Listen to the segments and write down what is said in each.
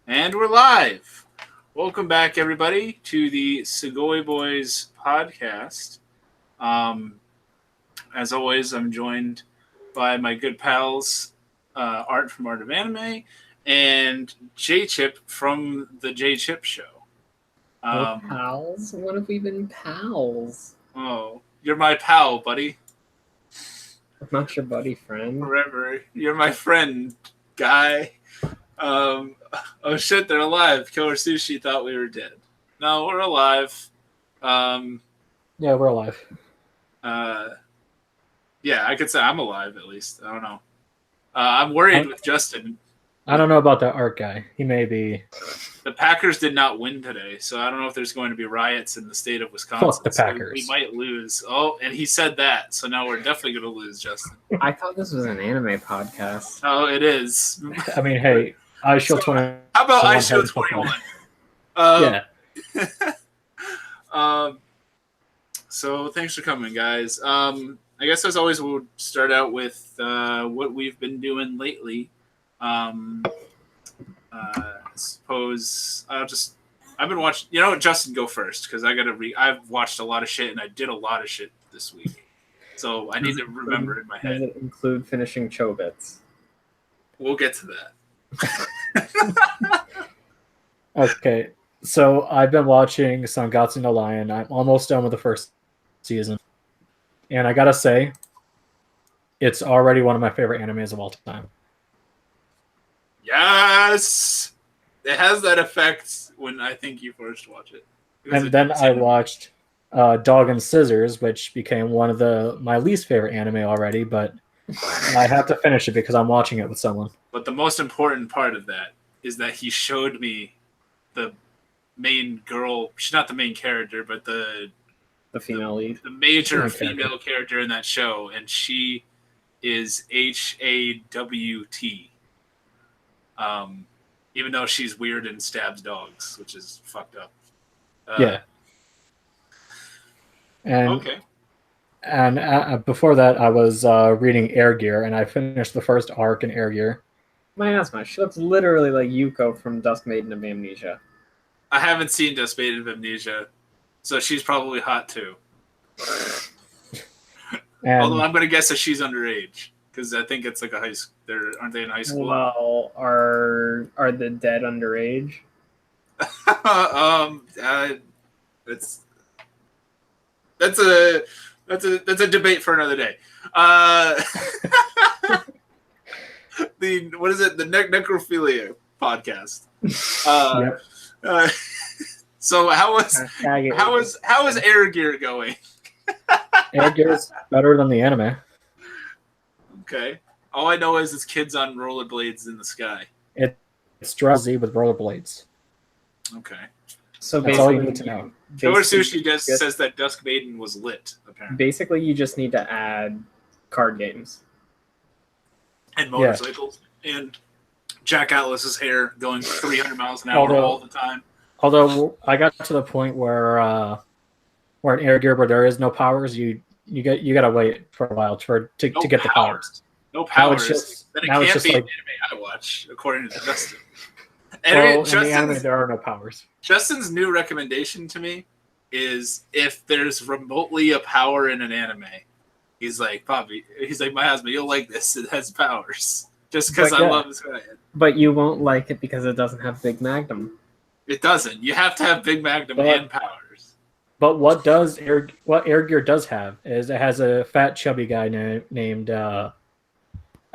And we're live. Welcome back, everybody, to the Sugoi Boyz podcast. Um, as always, I'm joined by my good pals, Art from Art of Anime, and J Chip from the J Chip Show. We're pals? When have we been pals? Oh, you're my pal, buddy. I'm not your buddy friend. Forever. You're my friend, guy. Oh shit, they're alive. Killer Sushi thought we were dead. No, we're alive. Yeah, we're alive. Yeah, I could say I'm alive at least. I don't know. I'm worried with Justin. I don't know about that art guy. He may be. The Packers did not win today, so I don't know if there's going to be riots in the state of Wisconsin. Fuck the Packers. So we might lose. Oh, and he said that, so now we're definitely going to lose, Justin. I thought this was an anime podcast. Oh, it is. I mean, hey, I Show 20. How about I Show 21? Yeah. So thanks for coming, guys. I guess as always, we'll start out with what we've been doing lately. I suppose I've been watching. You know what, Justin, go first because I've watched a lot of shit and I did a lot of shit this week, so I need to remember in my head. Does it include finishing Chobits? We'll get to that. Okay, so I've been watching Sangatsu no Lion. I'm almost done with the first season, and I gotta say, it's already one of my favorite animes of all time. Yes, it has that effect when I think you first watch it. And then I watched Dog and Scissors, which became one of my least favorite anime already, but I have to finish it because I'm watching it with someone. But the most important part of that is that he showed me the main girl. She's not the main character, but the female lead. The major female character in that show, and she is HAWT. Even though she's weird and stabs dogs, which is fucked up. Yeah. And, okay. And before that, I was reading Air Gear, and I finished the first arc in Air Gear. My asthma. She looks literally like Yuko from Dusk Maiden of Amnesia. I haven't seen Dusk Maiden of Amnesia, so she's probably hot too. Although I'm going to guess that she's underage. Because I think it's like a high school. Aren't they in high school? Well, are the dead underage? That's a debate for another day. What is it? The necrophilia podcast. So how is Air Gear going? Air Gear is better than the anime. Okay. All I know is it's kids on rollerblades in the sky. It's Drowsy with rollerblades. Okay. So that's all you need to know. Killer Sushi just says that Dusk Maiden was lit, apparently. Basically, you just need to add card games. And motorcycles. Yeah. And Jack Atlas's hair going 300 miles an hour all the time. Although I got to the point where in Air Gear where there is no powers, you gotta wait for a while to get the powers. No powers. Then it can't be an anime I watch, according to Justin. In the anime, there are no powers. Justin's new recommendation to me is if there's remotely a power in an anime, he's like, Bobby, my husband, you'll like this. It has powers. Just because I love this guy. But you won't like it because it doesn't have Big Magnum. It doesn't. You have to have Big Magnum and powers. But what Air Gear does have is it has a fat, chubby guy named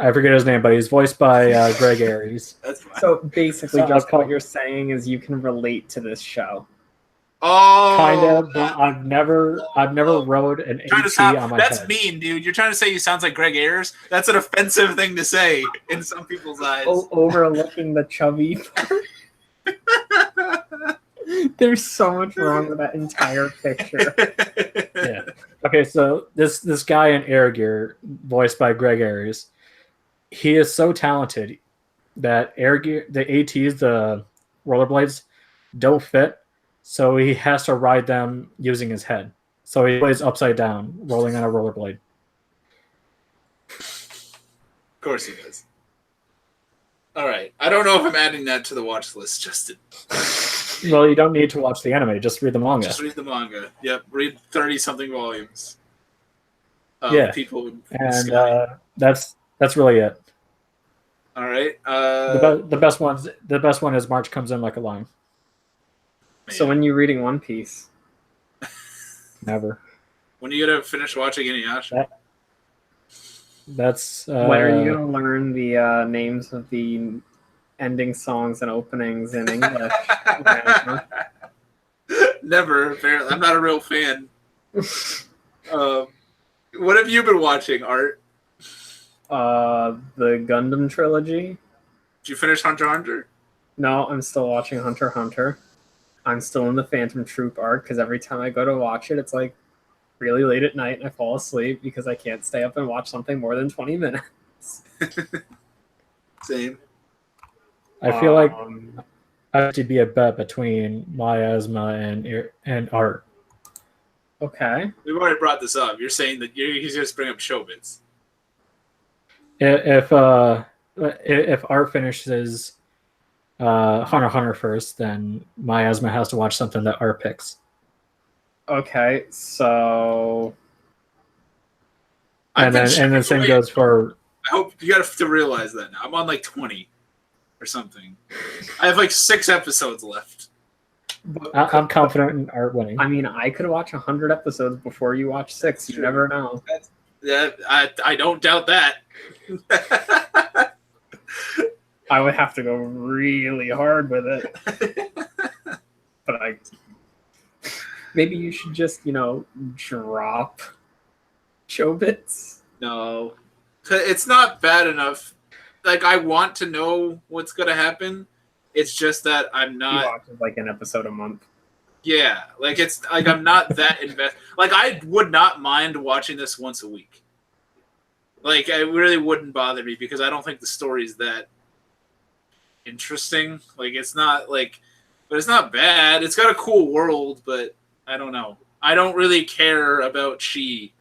I forget his name, but he's voiced by Greg Aries. That's fine. So basically, just what you're saying is you can relate to this show. Oh, kind of. But I've never rode an AT on my head. That's mean, dude. You're trying to say he sounds like Greg Ayers? That's an offensive thing to say in some people's eyes. Overlooking the chubby part. There's so much wrong with that entire picture. Yeah. Okay, so this guy in Air Gear, voiced by Greg Aries, he is so talented that Air Gear, the ATs, the rollerblades, don't fit, so he has to ride them using his head. So he plays upside down, rolling on a rollerblade. Of course he does. All right. I don't know if I'm adding that to the watch list, Justin. Well, you don't need to watch the anime. Just read the manga. Just read the manga. Yep. Read 30-something volumes. Of Yeah. people And Sugoi. that's really it. All right. The best one is March comes in like a lion. So when you're reading One Piece, Never. when are you gonna finish watching Inuyasha? That's when are you gonna learn the names of the ending songs and openings in English? Never. Apparently, I'm not a real fan. What have you been watching, Art? The Gundam trilogy. Did you finish Hunter x Hunter? No, I'm still watching Hunter x Hunter. I'm still in the Phantom Troop arc because every time I go to watch it, it's like really late at night and I fall asleep because I can't stay up and watch something more than 20 minutes. Same. I feel like I have to be a bet between Miasma and Art. Okay. We've already brought this up. You're saying that he's just bring up Showbiz. If Art finishes Hunter x Hunter first, then Miasma has to watch something that Art picks. Okay, so And then the same goes for. I hope you got to realize that now. I'm on like 20 or something. I have like 6 episodes left. I'm confident in Art winning. I mean, I could watch 100 episodes before you watch 6. You never know. Yeah, I don't doubt that. I would have to go really hard with it. But maybe you should just, drop Chobits. No. It's not bad enough. Like, I want to know what's going to happen. It's just that I'm not. You watch like an episode a month. Yeah. Like, it's like I'm not that invested. Like, I would not mind watching this once a week. Like, it really wouldn't bother me because I don't think the story's that interesting. Like, it's not like. But it's not bad. It's got a cool world, but I don't know. I don't really care about Chi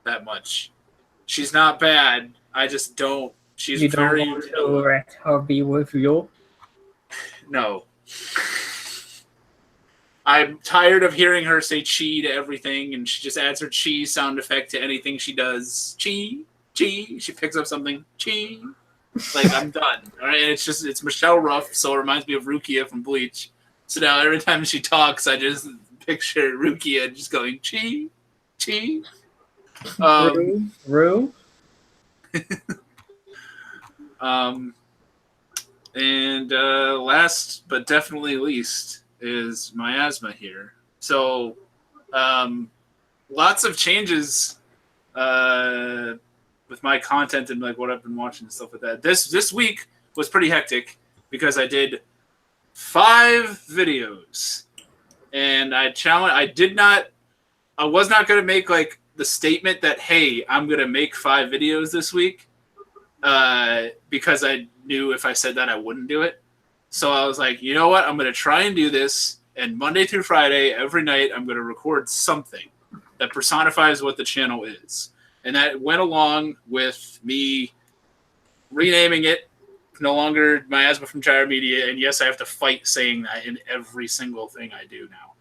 that much. She's not bad. I just don't. She's you don't very. want to let her be with you? No. I'm tired of hearing her say Chi to everything, and she just adds her Chi sound effect to anything she does. Chi, Chi. She picks up something. Chi. Like, I'm done. All right, it's Michelle Ruff, so it reminds me of Rukia from Bleach. So now every time she talks, I just picture Rukia just going Chi, Chi. Rue. And last but definitely least is Miasma here. So lots of changes with my content and like what I've been watching and stuff like that. This week was pretty hectic because I did 5 videos, and I was not going to make like the statement that, hey, I'm going to make 5 videos this week, because I knew if I said that I wouldn't do it. So I was like, you know what? I'm going to try and do this, and Monday through Friday, every night, I'm going to record something that personifies what the channel is. And that went along with me renaming it no longer Miasma from Gyre Media, and yes, I have to fight saying that in every single thing I do now.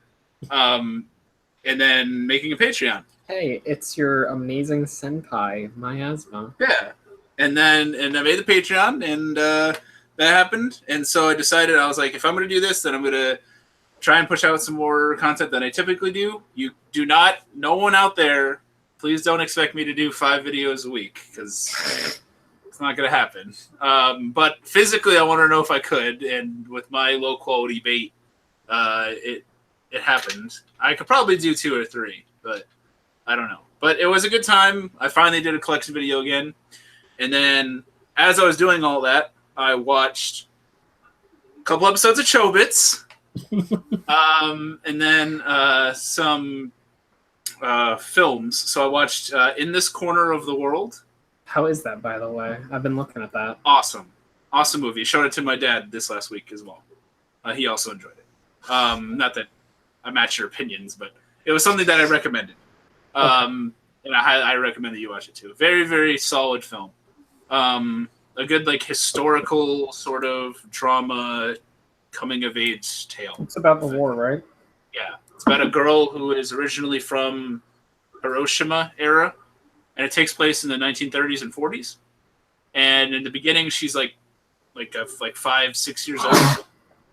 And then making a Patreon. Hey, it's your amazing senpai, Miasma. Yeah. And I made the Patreon, and that happened. And so I decided, I was like, if I'm going to do this, then I'm going to try and push out some more content than I typically do. You do not, no one out there, please don't expect me to do 5 videos a week, because it's not going to happen. But physically, I want to know if I could, and with my low quality bait, it happened. I could probably do 2 or 3, but I don't know. But it was a good time. I finally did a collection video again, and then as I was doing all that, I watched a couple episodes of Chobits, and then some films. So I watched In This Corner of the World. How is that, by the way? I've been looking at that. Awesome movie. Showed it to my dad this last week as well. He also enjoyed it. Not that I match your opinions, but it was something that I recommended. And I recommend that you watch it too. Very, very solid film. a good like historical sort of drama coming of age tale. It's about the war, right? Yeah, it's about a girl who is originally from Hiroshima era, and it takes place in the 1930s and 40s. And in the beginning, she's like 5-6 years old,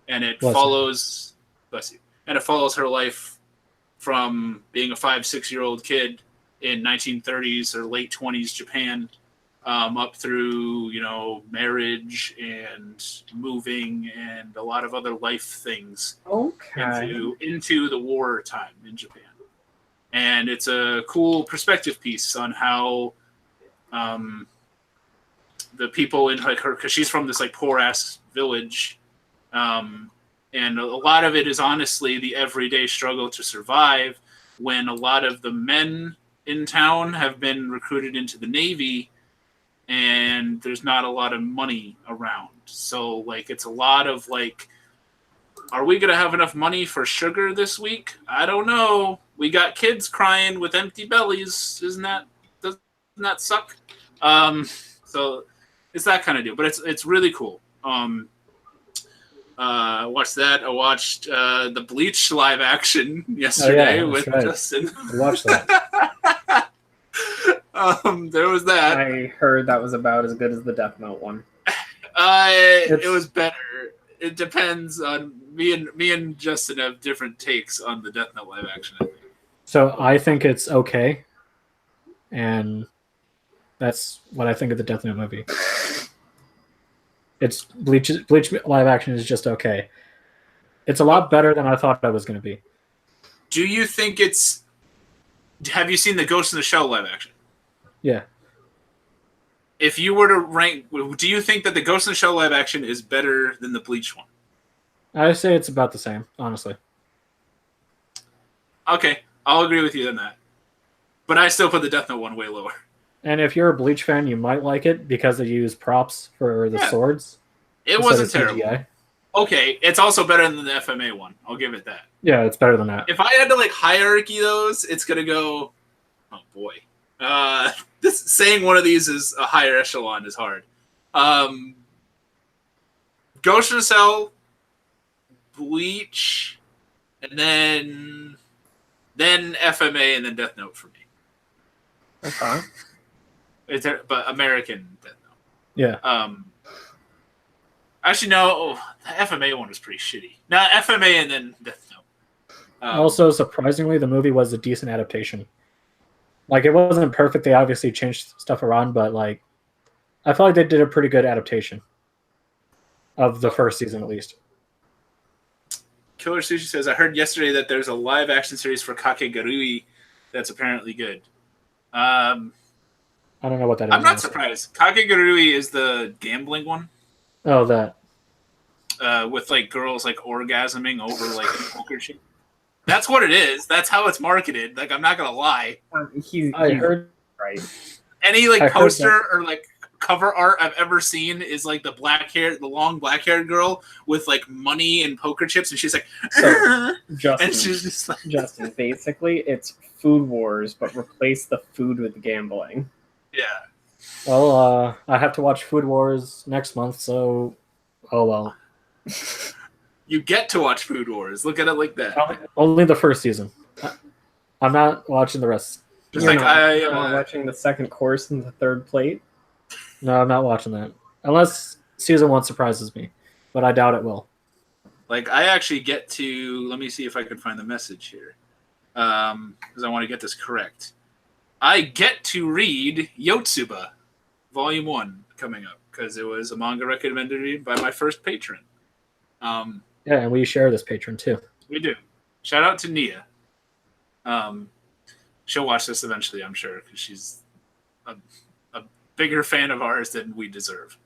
and it follows bless you, and it follows her life from being a 5-6 year old kid in 1930s or late 20s Japan, up through marriage and moving and a lot of other life things into the war time in Japan. And it's a cool perspective piece on how the people in like her, because she's from this like poor ass village, and a lot of it is honestly the everyday struggle to survive when a lot of the men in town have been recruited into the Navy and there's not a lot of money around. So like it's a lot of like, are we going to have enough money for sugar this week? I don't know. We got kids crying with empty bellies. Doesn't that suck? So it's that kind of deal, but it's really cool. Watched that. I watched the Bleach live action yesterday with Justin. I watched that. There was that. I heard that was about as good as the Death Note one. It was better. It depends on me and Justin have different takes on the Death Note live action. I think. So I think it's okay, and that's what I think of the Death Note movie. It's Bleach live action is just okay. It's a lot better than I thought that was going to be. Do you think it's? Have you seen the Ghost in the Shell live action? Yeah. If you were to rank, do you think that the Ghost in the Shell live action is better than the Bleach one? I say it's about the same, honestly. Okay, I'll agree with you on that. But I still put the Death Note one way lower. And if you're a Bleach fan, you might like it because they use props for the swords. It wasn't terrible. CGI. Okay, it's also better than the FMA one. I'll give it that. Yeah, it's better than that. If I had to like hierarchy those, it's gonna go. Oh boy, this saying one of these is a higher echelon is hard. Ghost in the Shell, Bleach, and then FMA, and then Death Note for me. Okay. But American Death Note. Yeah. Actually, no. The FMA one was pretty shitty. No, FMA and then Death Note. Also, surprisingly, the movie was a decent adaptation. Like, it wasn't perfect. They obviously changed stuff around, but like, I felt like they did a pretty good adaptation of the first season, at least. Killer Sushi says, I heard yesterday that there's a live action series for Kakegurui that's apparently good. I don't know what that is. I'm not surprised. Kakegurui is the gambling one. Oh, that. With like girls like orgasming over like a poker chip. That's what it is. That's how it's marketed. Like, I'm not gonna lie. I heard right. Any like poster or like cover art I've ever seen is like the long black haired girl with like money and poker chips, and she's like, Justin, and she's just like, Justin. Basically, it's Food Wars, but replace the food with gambling. Yeah. Well, I have to watch Food Wars next month, so oh well. You get to watch Food Wars. Look at it like that. Only the first season. I'm not watching the rest. Just like I'm watching the second course and the third plate. No, I'm not watching that unless season 1 surprises me, but I doubt it will. Like, I actually get to. Let me see if I can find the message here, because I want to get this correct. I get to read Yotsuba, Volume 1, coming up, because it was a manga recommended by my first patron. Yeah, and we share this patron, too. We do. Shout out to Nia. She'll watch this eventually, I'm sure, because she's a bigger fan of ours than we deserve.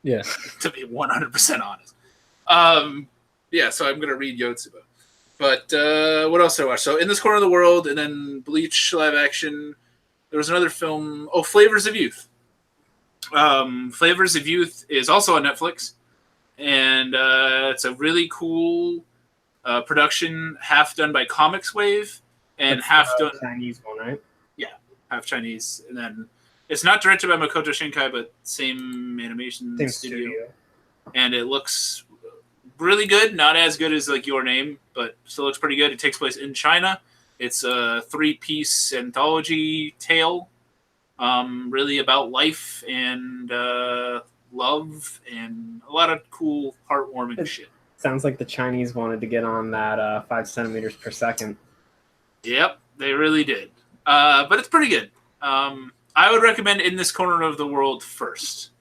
Yeah. To be 100% honest. Yeah, so I'm going to read Yotsuba. But what else did I watch? So, In This Corner of the World, and then Bleach live action. There was another film. Oh, Flavors of Youth. Flavors of Youth is also on Netflix. And it's a really cool production, half done by Comics Wave and half done Chinese one, right? Yeah, half Chinese, and then It's not directed by Makoto Shinkai, but same animation Same studio. And it looks really good. Not as good as like Your Name, but still looks pretty good. It takes place in China. It's a 3-piece anthology tale, really about life and love and a lot of cool, heartwarming shit. Sounds like the Chinese wanted to get on that 5 centimeters per second. Yep, they really did. But it's pretty good. I would recommend In This Corner of the World first.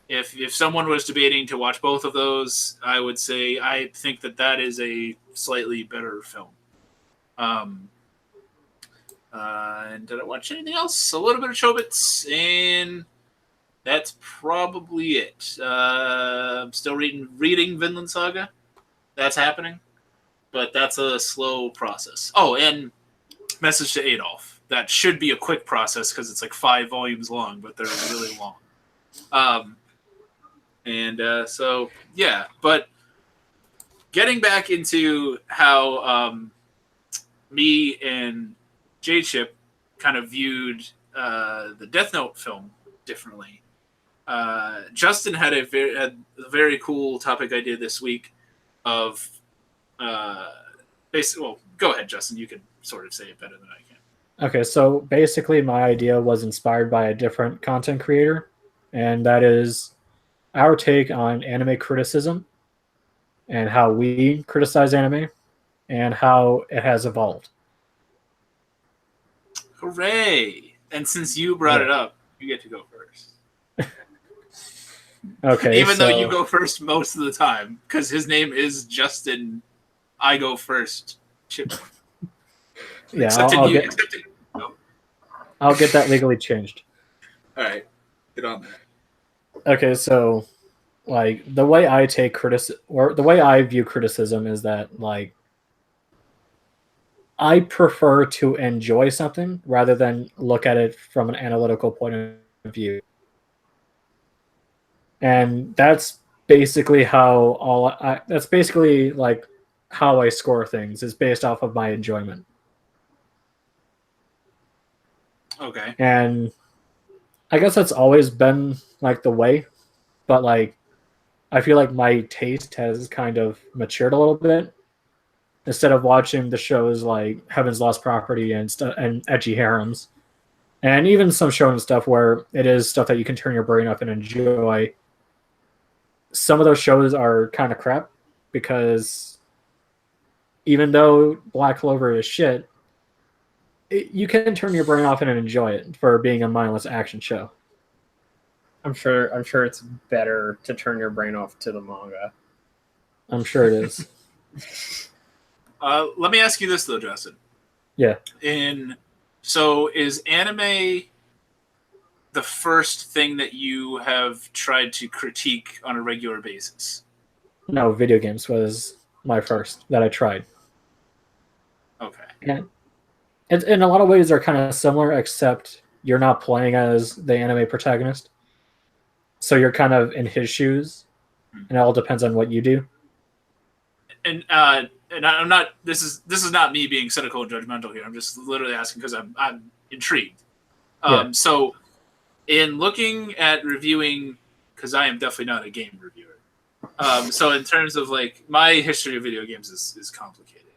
If someone was debating to watch both of those, I would say I think that is a slightly better film. And did I watch anything else? A little bit of Chobits, and that's probably it. I'm still reading Vinland Saga. That's happening, but that's a slow process. Oh, and Message to Adolf. That should be a quick process because it's like 5 volumes long, but they're really long. So yeah, but getting back into how me and J-Chip kind of viewed the Death Note film differently. Justin had a very cool topic idea this week of basically. Well, go ahead, Justin. You can sort of say it better than I can. Okay, so basically, my idea was inspired by a different content creator, and that is our take on anime criticism and how we criticize anime and how it has evolved. Hooray! And since you brought it up, you get to go first. Okay. Even though you go first most of the time, because his name is Justin. I go first. Chip. Yeah, I'll get that legally changed. All right, get on that. Okay, so like the way I take criticism, or the way I view criticism, is that like I prefer to enjoy something rather than look at it from an analytical point of view. And that's basically that's basically like how I score things, is based off of my enjoyment. Okay. And I guess that's always been like the way, but like I feel like my taste has kind of matured a little bit. Instead of watching the shows like Heaven's Lost Property and Edgy Harems, and even some shonen stuff where it is stuff that you can turn your brain up and enjoy, some of those shows are kind of crap, because even though Black Clover is shit, you can turn your brain off and enjoy it for being a mindless action show. I'm sure it's better to turn your brain off to the manga. I'm sure it is. Let me ask you this though, Justin. Yeah. So is anime the first thing that you have tried to critique on a regular basis? No, video games was my first that I tried. Okay. And in a lot of ways they're kind of similar, except you're not playing as the anime protagonist. So you're kind of in his shoes, and it all depends on what you do. And I'm not. This is not me being cynical and judgmental here. I'm just literally asking because I'm intrigued. So, in looking at reviewing, because I am definitely not a game reviewer. So in terms of like my history of video games is complicated.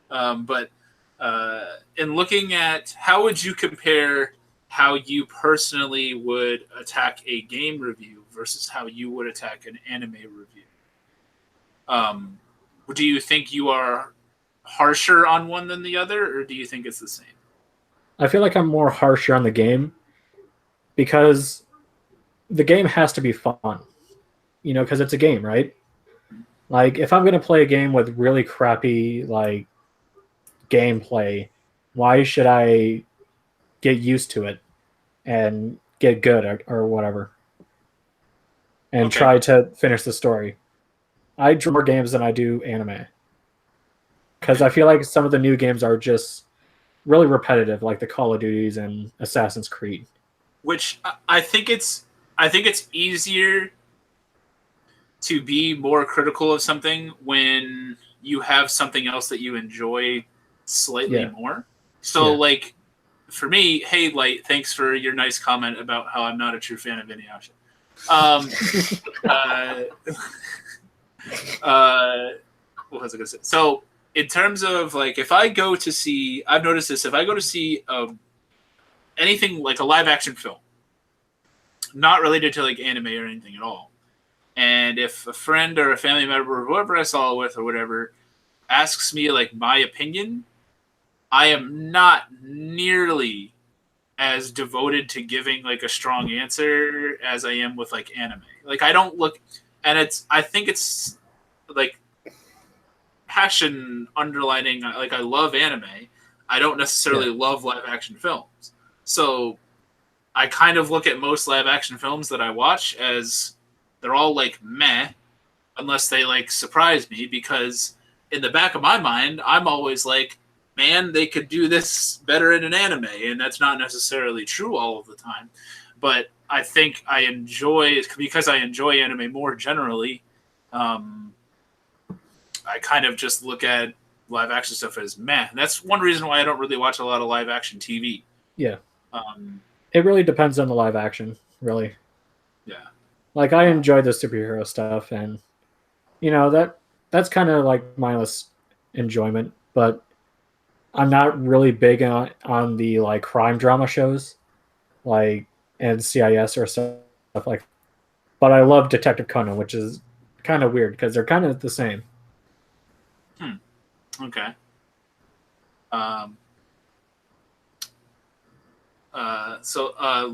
But in looking at how would you compare how you personally would attack a game review versus how you would attack an anime review? Do you think you are harsher on one than the other, or do you think it's the same? I feel like I'm more harsher on the game because the game has to be fun, because it's a game, right? Like, if I'm going to play a game with really crappy, like, gameplay, why should I get used to it and get good or whatever and try to finish the story? I enjoy more games than I do anime, because I feel like some of the new games are just really repetitive, like the Call of Duties and Assassin's Creed. Which I think it's easier to be more critical of something when you have something else that you enjoy slightly more. So like for me, hey, Light, thanks for your nice comment about how I'm not a true fan of Inuyasha. Um, what was I gonna say? So, in terms of like, if I go to see, I've noticed this. If I go to see anything like a live action film, not related to like anime or anything at all, and if a friend or a family member or whoever I saw it with or whatever asks me like my opinion, I am not nearly as devoted to giving like a strong answer as I am with like anime. Like I don't look, and I think it's like passion underlining. Like I love anime. I don't necessarily love live action films. So I kind of look at most live action films that I watch as they're all like meh, unless they like surprise me, because in the back of my mind, I'm always like, man, they could do this better in an anime, and that's not necessarily true all of the time. But I think I enjoy, because I enjoy anime more generally, I kind of just look at live action stuff as meh. And that's one reason why I don't really watch a lot of live action TV. Yeah. It really depends on the live action, really. Yeah. Like I enjoy the superhero stuff, and you know that's kind of like mindless enjoyment, but I'm not really big on the like crime drama shows, like NCIS or stuff like. But I love Detective Conan, which is kind of weird because they're kind of the same. Okay.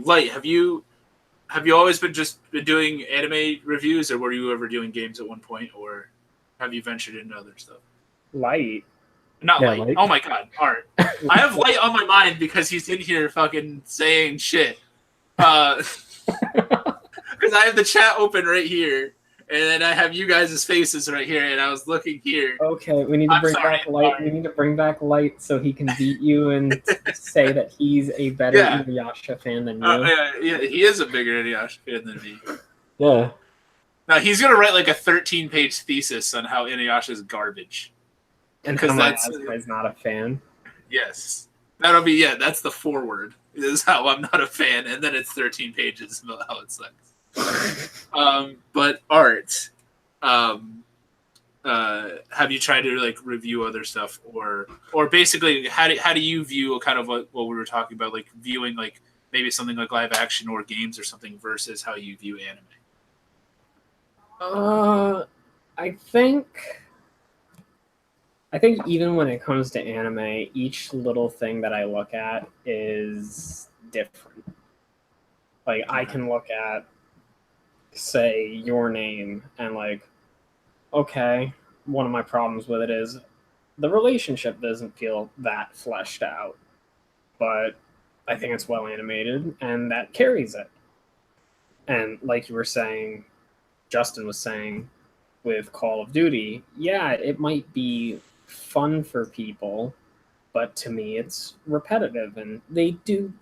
Light, have you always been doing anime reviews, or were you ever doing games at one point, or have you ventured into other stuff? Light. Not Yeah, Light. Light. Oh my god, Art. I have Light on my mind because he's in here fucking saying shit. Because I have the chat open right here, and then I have you guys' faces right here, and I was looking here. Okay, we need to bring back Light. Sorry. We need to bring back Light so he can beat you and say that he's a better Inuyasha fan than you. Yeah, he is a bigger Inuyasha fan than me. Yeah. Now he's gonna write like a 13-page thesis on how Inuyasha is garbage. And how my is not a fan. Yes, that'll be that's the foreword. This is how I'm not a fan, and then it's 13 pages about how it sucks. But Art, have you tried to like review other stuff, or basically how do you view kind of what we were talking about, like viewing like maybe something like live action or games or something versus how you view anime? I think even when it comes to anime, each little thing that I look at is different. Like I can look at, say, Your Name and like, okay, one of my problems with it is the relationship doesn't feel that fleshed out, but I think it's well animated and that carries it. And like you were saying, Justin was saying with Call of Duty, yeah, it might be fun for people, but to me it's repetitive, and they do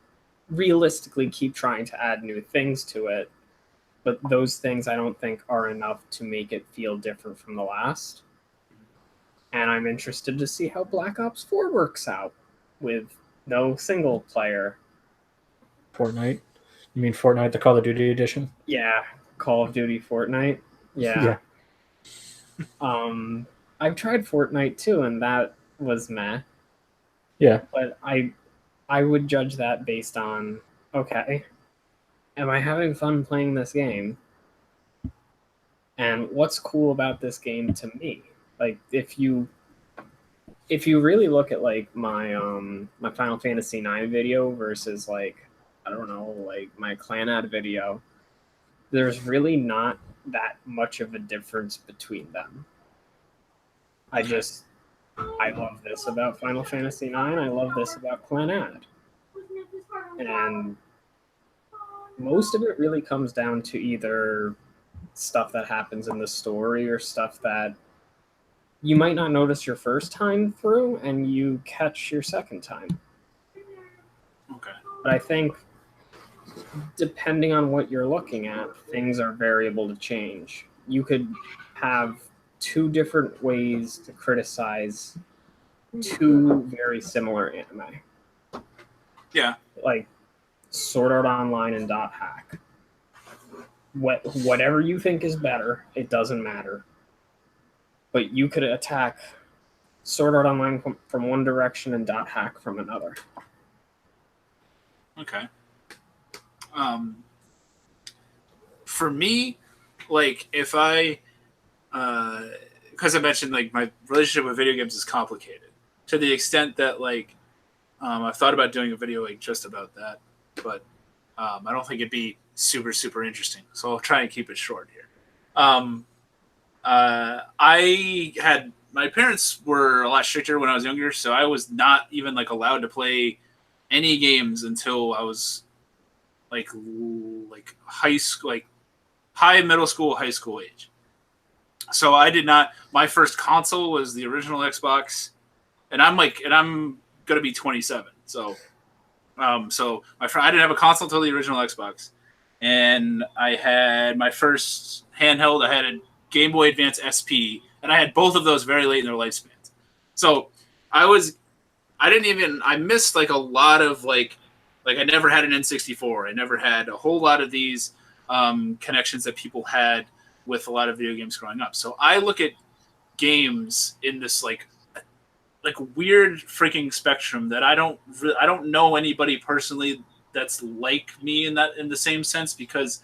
realistically keep trying to add new things to it, but those things I don't think are enough to make it feel different from the last. And I'm interested to see how Black Ops 4 works out with no single player. Fortnite? You mean Fortnite, the Call of Duty edition? Yeah, Call of Duty Fortnite. Yeah. I've tried Fortnite too, and that was meh. Yeah. But I would judge that based on, okay, am I having fun playing this game? And what's cool about this game to me? Like if you really look at like my my Final Fantasy IX video versus like, I don't know, like my Clanad video, there's really not that much of a difference between them. I love this about Final Fantasy IX. I love this about Clanad. And most of it really comes down to either stuff that happens in the story or stuff that you might not notice your first time through and you catch your second time. Okay. But I think depending on what you're looking at, things are variable to change. You could have two different ways to criticize two very similar anime. Yeah. Like Sword Art Online and Dot Hack. Whatever you think is better, it doesn't matter. But you could attack Sword Art Online from one direction and Dot Hack from another. Okay. For me, like if I, because I mentioned like my relationship with video games is complicated to the extent that like I've thought about doing a video like just about that, but I don't think it'd be super interesting. So I'll try and keep it short here. I had my parents were a lot stricter when I was younger, so I was not even like allowed to play any games until I was like high school, like middle school, high school age. So I did not. My first console was the original Xbox, and I'm gonna be 27. So my friend, I didn't have a console until the original Xbox, and I had my first handheld. I had a Game Boy Advance SP, and I had both of those very late in their lifespans. So I missed like a lot of like I never had an N64. I never had a whole lot of these connections that people had with a lot of video games growing up. So I look at games in this like weird freaking spectrum that I don't know anybody personally that's like me in the same sense, because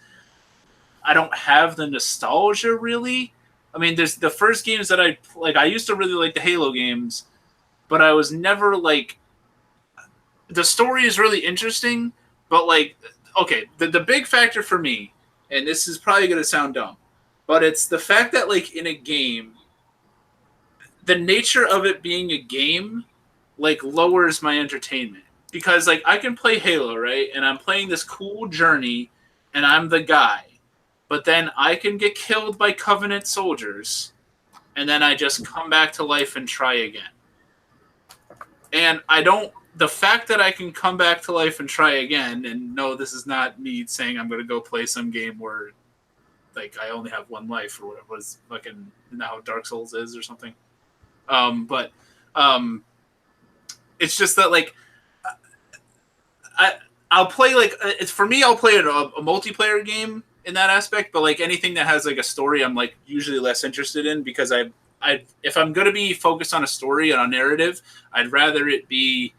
I don't have the nostalgia really. I mean, there's the first games that I like. I used to really like the Halo games, but I was never like. The story is really interesting, but like, okay, the big factor for me, and this is probably going to sound dumb, but it's the fact that like in a game, the nature of it being a game like lowers my entertainment, because like I can play Halo, right, and I'm playing this cool journey and I'm the guy, but then I can get killed by Covenant soldiers and then I just come back to life and try again. And the fact that I can come back to life and try again, and no, this is not me saying I'm going to go play some game where like I only have one life or whatever, was fucking now Dark Souls is or something. But it's just that like I'll play like it's for me. I'll play a multiplayer game in that aspect, but like anything that has like a story, I'm like usually less interested in, because if I'm gonna be focused on a story and a narrative, I'd rather it be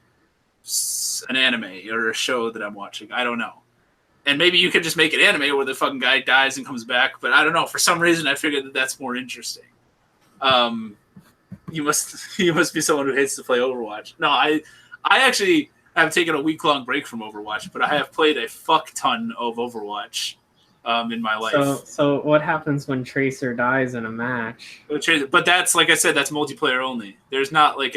an anime or a show that I'm watching. I don't know. And maybe you could just make an anime where the fucking guy dies and comes back, but I don't know. For some reason, I figured that that's more interesting. You must be someone who hates to play Overwatch. No, I actually have taken a week-long break from Overwatch, but I have played a fuck ton of Overwatch in my life. So what happens when Tracer dies in a match? But that's, like I said, that's multiplayer only. There's not like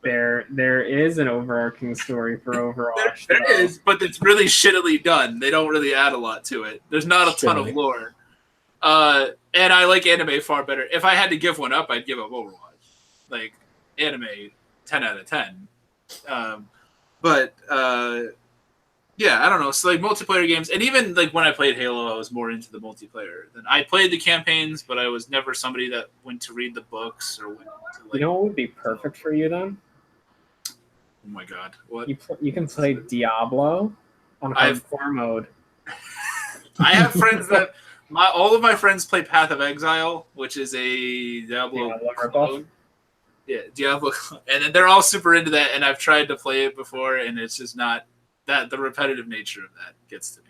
there is an overarching story for Overwatch. there is, but it's really shittily done. They don't really add a lot to it. There's not a ton of lore. And I like anime far better. If I had to give one up, I'd give up Overwatch. Like, anime, 10 out of 10. Yeah, I don't know. So like multiplayer games, and even like when I played Halo, I was more into the multiplayer. Than I played the campaigns, but I was never somebody that went to read the books or went to like. You know what would be perfect for you then? Oh my god! What? You can play Diablo on hardcore mode. I have friends that all of my friends play Path of Exile, which is a Diablo clone. Yeah, Diablo, and they're all super into that. And I've tried to play it before, and it's just not that the repetitive nature of that gets to me.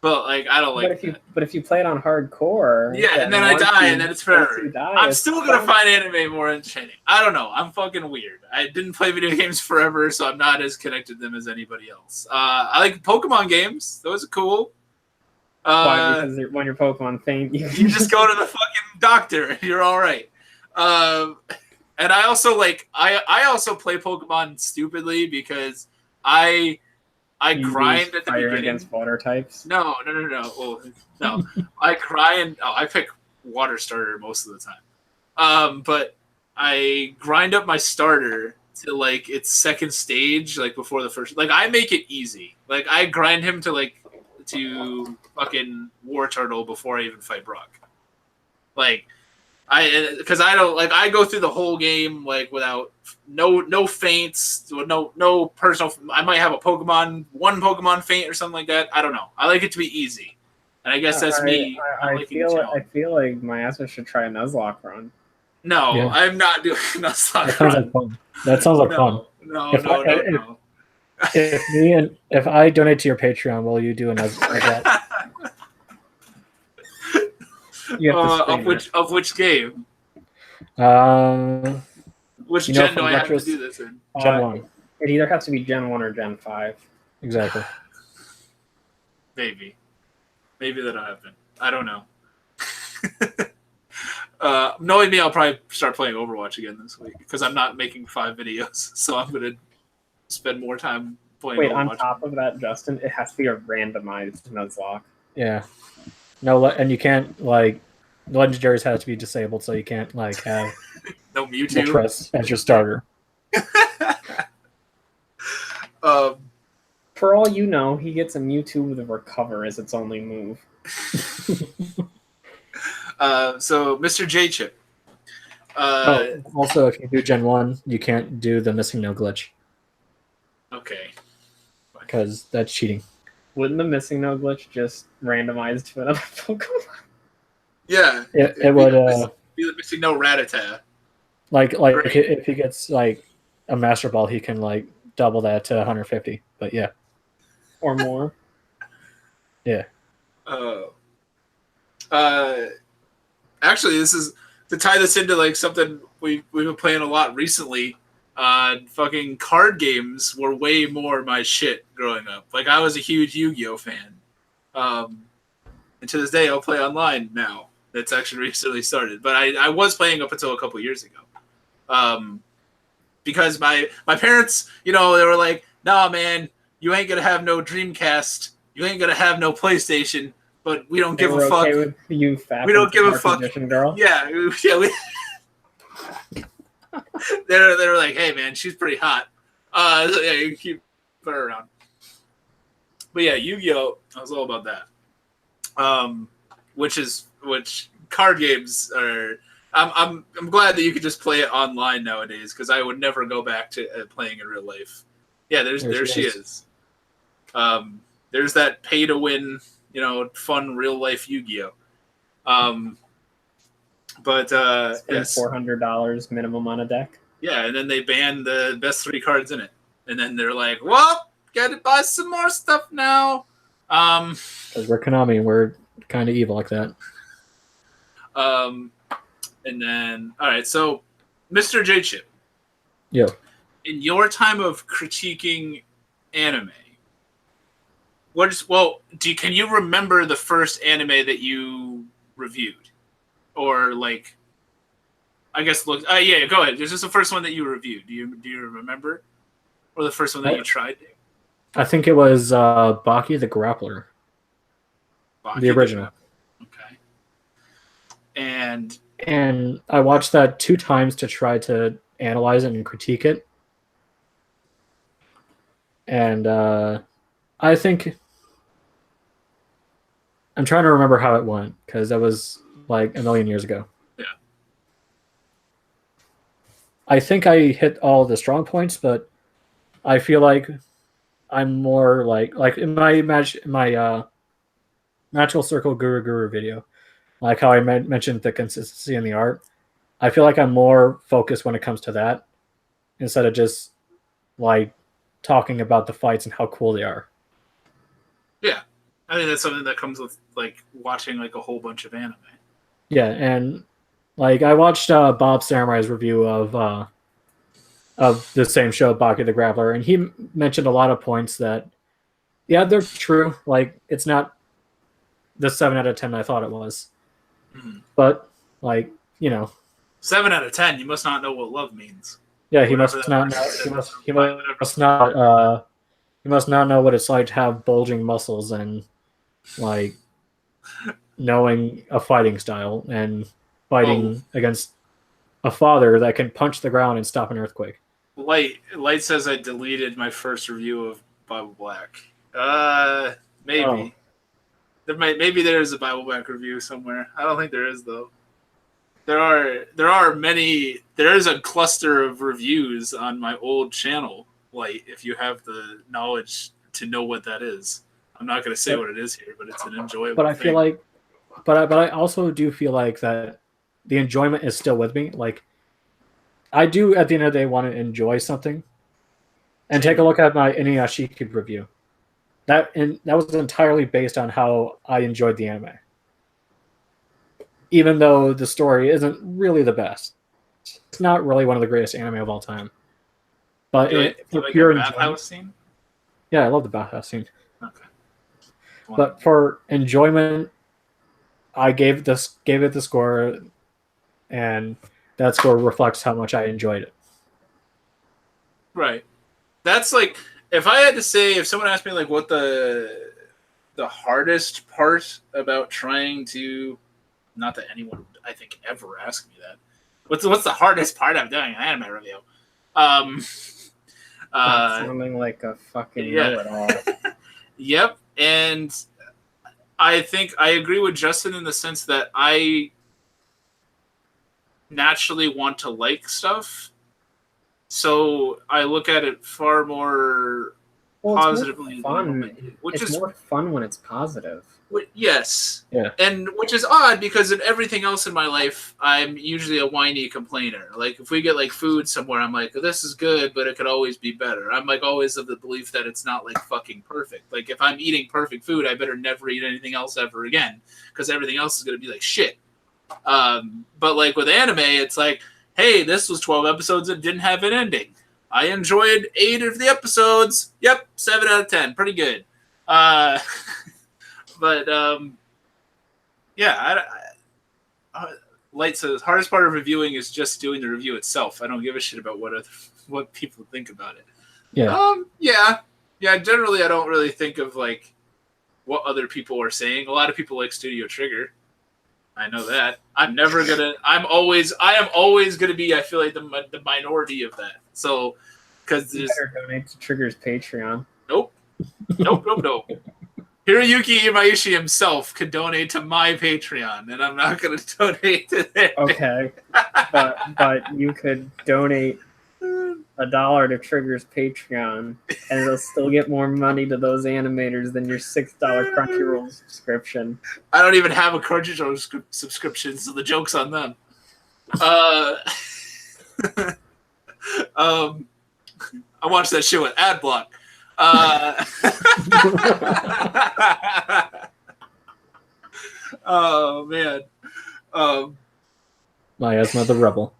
But like, I don't like. But if you play it on hardcore, yeah, and then I die, and then it's forever. I'm still gonna find anime more entertaining. I don't know. I'm fucking weird. I didn't play video games forever, so I'm not as connected to them as anybody else. I like Pokemon games. Those are cool. Why? Because when your Pokemon faint, you just go to the fucking doctor, and you're all right. And I also like I also play Pokemon stupidly because I grind at the beginning against water types. No. Well, no, I grind. Oh, I pick water starter most of the time. But I grind up my starter to like its second stage, like before the first. Like I make it easy. Like I grind him to fucking War Turtle before I even fight Brock. Like Because I don't like I go through the whole game like without no feints, no personal. I might have one Pokemon feint or something like that. I don't know. I like it to be easy, and I guess that's me. I feel like my ass should try a Nuzlocke run. No, Yeah. I'm not doing a Nuzlocke That sounds run. like fun. That sounds like fun. No. If I donate to your Patreon, will you do another like that? You have to of which game? Which gen do I have to do this in? Gen 1. It either has to be Gen 1 or Gen 5. Exactly. Maybe that'll happen. I don't know. Knowing me, I'll probably start playing Overwatch again this week because I'm not making 5 videos, so I'm gonna spend more time playing Overwatch. On top of that, Justin, it has to be a randomized Nuzlocke. Yeah. No, and you can't like legendaries have to be disabled, so you can't like have no Mewtwo Moltres as your starter. For all you know, he gets a Mewtwo with a Recover as its only move. So, Mr. J-Chip. Also, if you do Gen 1, you can't do the missing no glitch. Okay. Because that's cheating. Wouldn't the missing no glitch just randomize to another Pokemon? Yeah. It would... be the missing no Rattata. Like if he gets like a Master Ball, he can like double that to 150. But yeah. Or more. Yeah. Actually, this is to tie this into like something we've been playing a lot recently. Fucking card games were way more my shit growing up. Like I was a huge Yu-Gi-Oh fan. And to this day, I'll play online now. That's actually recently started, but I was playing up until a couple years ago. Because my parents, they were like, "Nah, man, you ain't gonna have no Dreamcast. You ain't gonna have no PlayStation." But we don't give a fuck. With you fat we don't give a fuck. Girl? Yeah. they were like, "Hey, man, she's pretty hot. So yeah, you can keep her around." But yeah, Yu-Gi-Oh, I was all about that. Which card games are. I'm glad that you could just play it online nowadays because I would never go back to playing in real life. Yeah, there she is. There's that pay to win, fun real life Yu-Gi-Oh. But yes, $400 minimum on a deck. Yeah, and then they banned the best 3 cards in it, and then they're like, "Well, gotta buy some more stuff now." Because we're Konami, and we're kind of evil like that. And then, all right, so Mr. J-Chip. Yeah. In your time of critiquing anime, can you remember the first anime that you reviewed? Or like, I guess go ahead. Is this the first one that you reviewed? Do you remember? Or the first one that you tried? I think it was Baki the Grappler. The original. Okay. And I watched that 2 times to try to analyze it and critique it. And I think I'm trying to remember how it went because that was like a million years ago. Yeah. I think I hit all the strong points, but I feel like I'm more like in my Magical Circle Guru video, like how I mentioned the consistency in the art. I feel like I'm more focused when it comes to that instead of just like talking about the fights and how cool they are. Yeah. I think that's something that comes with like watching like a whole bunch of anime. Yeah, and like I watched Bob Samurai's review of the same show, Baki the Grappler, and he mentioned a lot of points that, yeah, they're true. Like it's not the 7 out of 10 I thought it was, but like 7 out of 10. You must not know what love means. Yeah, he must not know. He must not know what it's like to have bulging muscles and like knowing a fighting style and fighting against a father that can punch the ground and stop an earthquake. Light says I deleted my first review of Bible Black. Maybe. Oh. Maybe there is a Bible Black review somewhere. I don't think there is though. there is a cluster of reviews on my old channel. Like, if you have the knowledge to know what that is, I'm not going to say what it is here, but it's an enjoyable. But I feel like, but I also do feel like that the enjoyment is still with me. Like, I do at the end of the day want to enjoy something, and take a look at my Inuyashiki review. That was entirely based on how I enjoyed the anime, even though the story isn't really the best. It's not really one of the greatest anime of all time. But for pure enjoyment, scene? Yeah, I love the bathhouse scene. Okay. But for enjoyment, I gave it the score, and that score reflects how much I enjoyed it. Right. That's like, if I had to say, if someone asked me like what the hardest part about trying to, not that anyone I think ever asked me that, what's the hardest part of doing an anime review? Sounding like a fucking know-it-all. Yep, and I think I agree with Justin in the sense that I naturally want to like stuff, so I look at it far more positively. It's more fun. It's more fun when it's positive. Yes. Yeah. And which is odd because in everything else in my life, I'm usually a whiny complainer. Like if we get like food somewhere, I'm like, this is good, but it could always be better. I'm like always of the belief that it's not like fucking perfect. Like if I'm eating perfect food, I better never eat anything else ever again because everything else is going to be like shit. But like with anime, it's like, hey, this was 12 episodes and didn't have an ending. I enjoyed 8 of the episodes. Yep, 7 out of 10. Pretty good. But yeah, Light says hardest part of reviewing is just doing the review itself. I don't give a shit about what people think about it. Yeah. Yeah. Generally, I don't really think of like what other people are saying. A lot of people like Studio Trigger. I know that. I am always gonna be. I feel like the minority of that. So, because you better donate to Trigger's Patreon. Nope. Hiroyuki Imaishi himself could donate to my Patreon, and I'm not going to donate to theirs. Okay, but you could donate $1 to Trigger's Patreon, and it'll still get more money to those animators than your $6 Crunchyroll subscription. I don't even have a Crunchyroll subscription, so the joke's on them. I watched that shit with AdBlock. Oh man. Miasma the Rebel.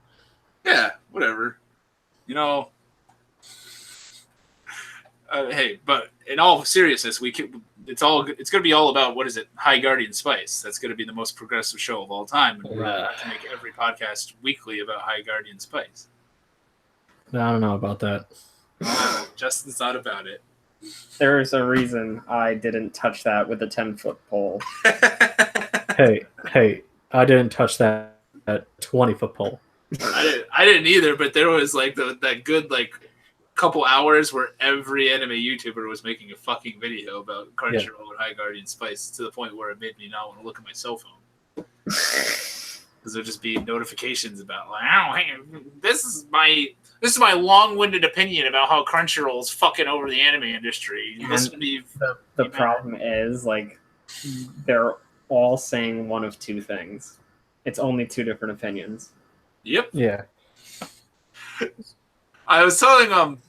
Yeah, whatever. You know. Hey, but in all seriousness, it's going to be all about, what is it? High Guardian Spice. That's going to be the most progressive show of all time, and we're going to make every podcast weekly about High Guardian Spice. I don't know about that. Justin's not about it. There's a reason I didn't touch that with a 10-foot pole. Hey, I didn't touch that 20-foot pole. I didn't either, but there was like that good like couple hours where every anime YouTuber was making a fucking video about Crunchyroll and High Guardian Spice, to the point where it made me not want to look at my cell phone. Because there'd just be notifications about like, oh, hey, this is my long-winded opinion about how Crunchyroll is fucking over the anime industry. The problem is, like, they're all saying one of two things. It's only two different opinions. Yep. Yeah. I was telling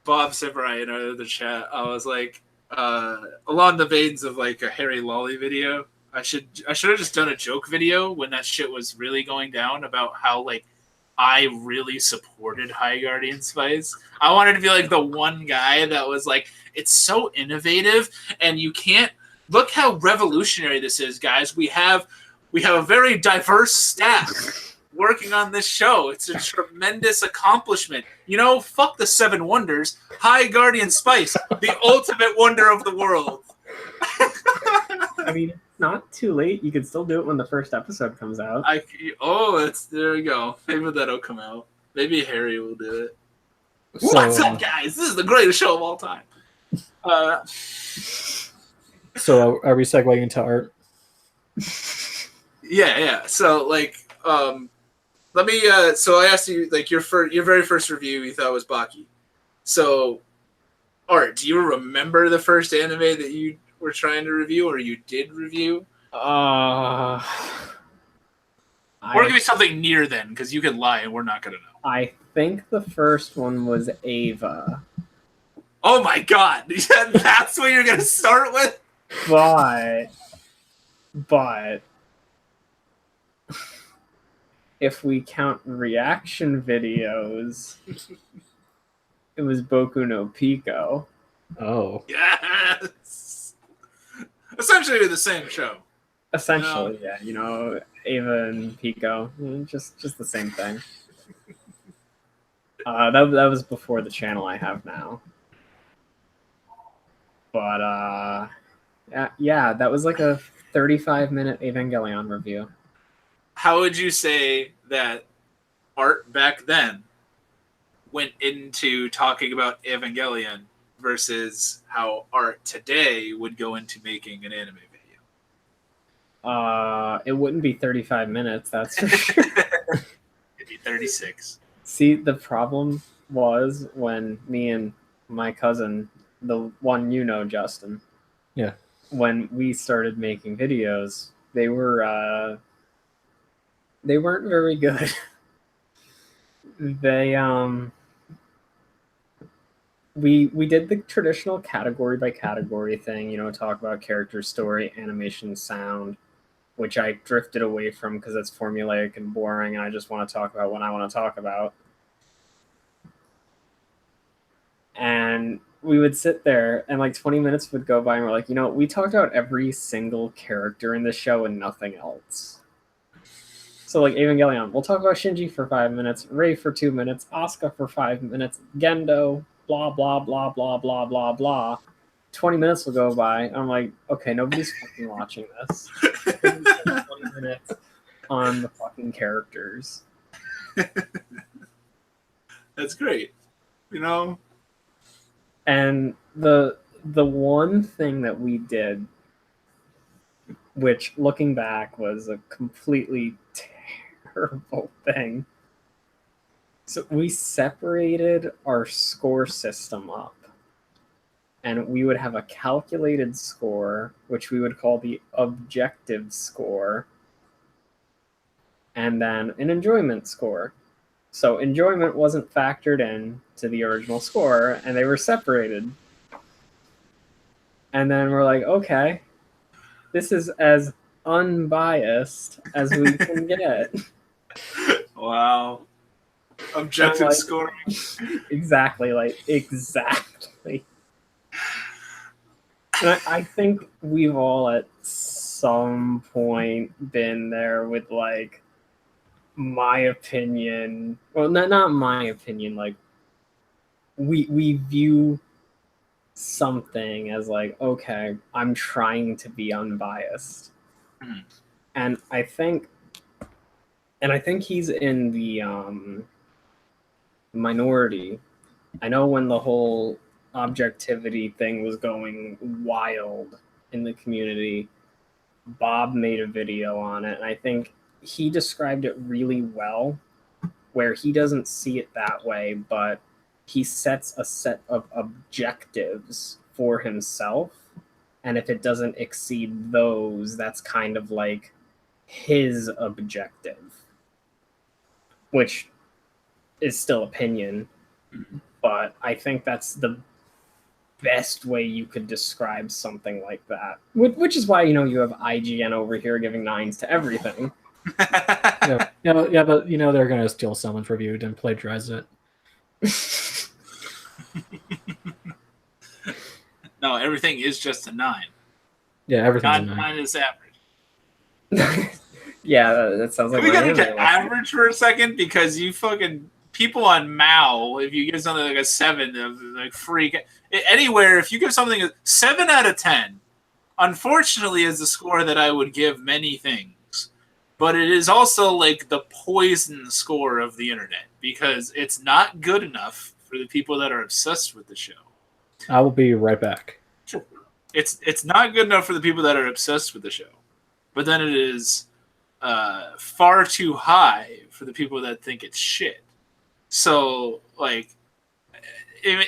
Bob Sivarai in our other chat, I was like, along the veins of like a Harry Lolly video, I should have just done a joke video when that shit was really going down about how like I really supported High Guardian Spice. I wanted to be like the one guy that was like, it's so innovative, and you can't look how revolutionary this is, guys. We have a very diverse staff working on this show. It's a tremendous accomplishment. You know, fuck the 7 wonders. High Guardian Spice, the ultimate wonder of the world. I mean, it's not too late. You can still do it when the first episode comes out. There we go. Maybe that'll come out. Maybe Harry will do it. So, What's up, guys? This is the greatest show of all time. So are we segueing into art? Yeah. So like, let me. So I asked you like your very first review you thought was Baki. So, Art, do you remember the first anime that you were trying to review or you did review? Uh, Or give me something near then, because you could lie and we're not gonna know. I think the first one was Ava. Oh my god, that's what you're gonna start with? But if we count reaction videos, it was Boku no Pico. Oh. Yes. Essentially the same show. Essentially, yeah, Ava and Pico, just the same thing. That was before the channel I have now. But yeah, that was like a 35-minute Evangelion review. How would you say that Art back then went into talking about Evangelion versus how Art today would go into making an anime video? It wouldn't be 35 minutes, that's for sure. It'd be 36. See, the problem was when me and my cousin, the one Justin, Yeah, when we started making videos, they weren't very good. They we did the traditional category by category thing, talk about character, story, animation, sound, which I drifted away from because it's formulaic and boring, and I just want to talk about what I want to talk about. And we would sit there, and like 20 minutes would go by, and we're like, we talked about every single character in the show and nothing else. So like Evangelion, we'll talk about Shinji for 5 minutes, Rei for 2 minutes, Asuka for 5 minutes, Gendo, blah, blah, blah, blah, blah, blah, blah. 20 minutes will go by, and I'm like, okay, nobody's fucking watching this. 20 minutes on the fucking characters. That's great. And the one thing that we did, which looking back was a completely terrible thing. So we separated our score system up. And we would have a calculated score, which we would call the objective score, and then an enjoyment score. So enjoyment wasn't factored in to the original score, and they were separated. And then we're like, okay, this is as unbiased as we can get. Wow. Objective scoring. Exactly. And I think we've all at some point been there with like my opinion. Well, not my opinion. Like we view something as like, okay, I'm trying to be unbiased, and I think he's in the minority. I know when the whole objectivity thing was going wild in the community, Bob made a video on it, and I think he described it really well, where he doesn't see it that way, but he sets a set of objectives for himself, and if it doesn't exceed those, that's kind of like his objective, which is still opinion, but I think that's the best way you could describe something like that, which is why you have IGN over here giving 9s to everything. yeah, but they're gonna steal someone's review and plagiarize it. No, everything is just a 9. Yeah, everything's a 9. 9 is average. Yeah, that sounds like. Can we get into average for a second? Because you fucking people on Mao, if you give something like a 7, like freak anywhere. If you give something a 7 out of 10, unfortunately, is the score that I would give many things. But it is also like the poison score of the internet because it's not good enough for the people that are obsessed with the show. I will be right back. It's not good enough for the people that are obsessed with the show, but then it is far too high for the people that think it's shit. So, like,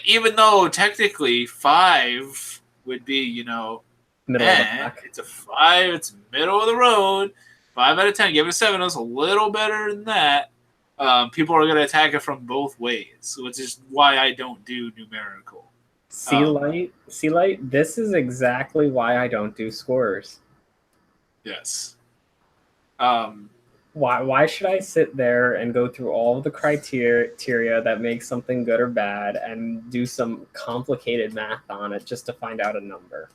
even though technically 5 would be, Middle of the pack. it's a 5, it's middle of the road. 5 out of 10, give it a 7. It's a little better than that. People are going to attack it from both ways, which is why I don't do numerical. See light. This is exactly why I don't do scores. Yes. Why should I sit there and go through all of the criteria that make something good or bad and do some complicated math on it just to find out a number?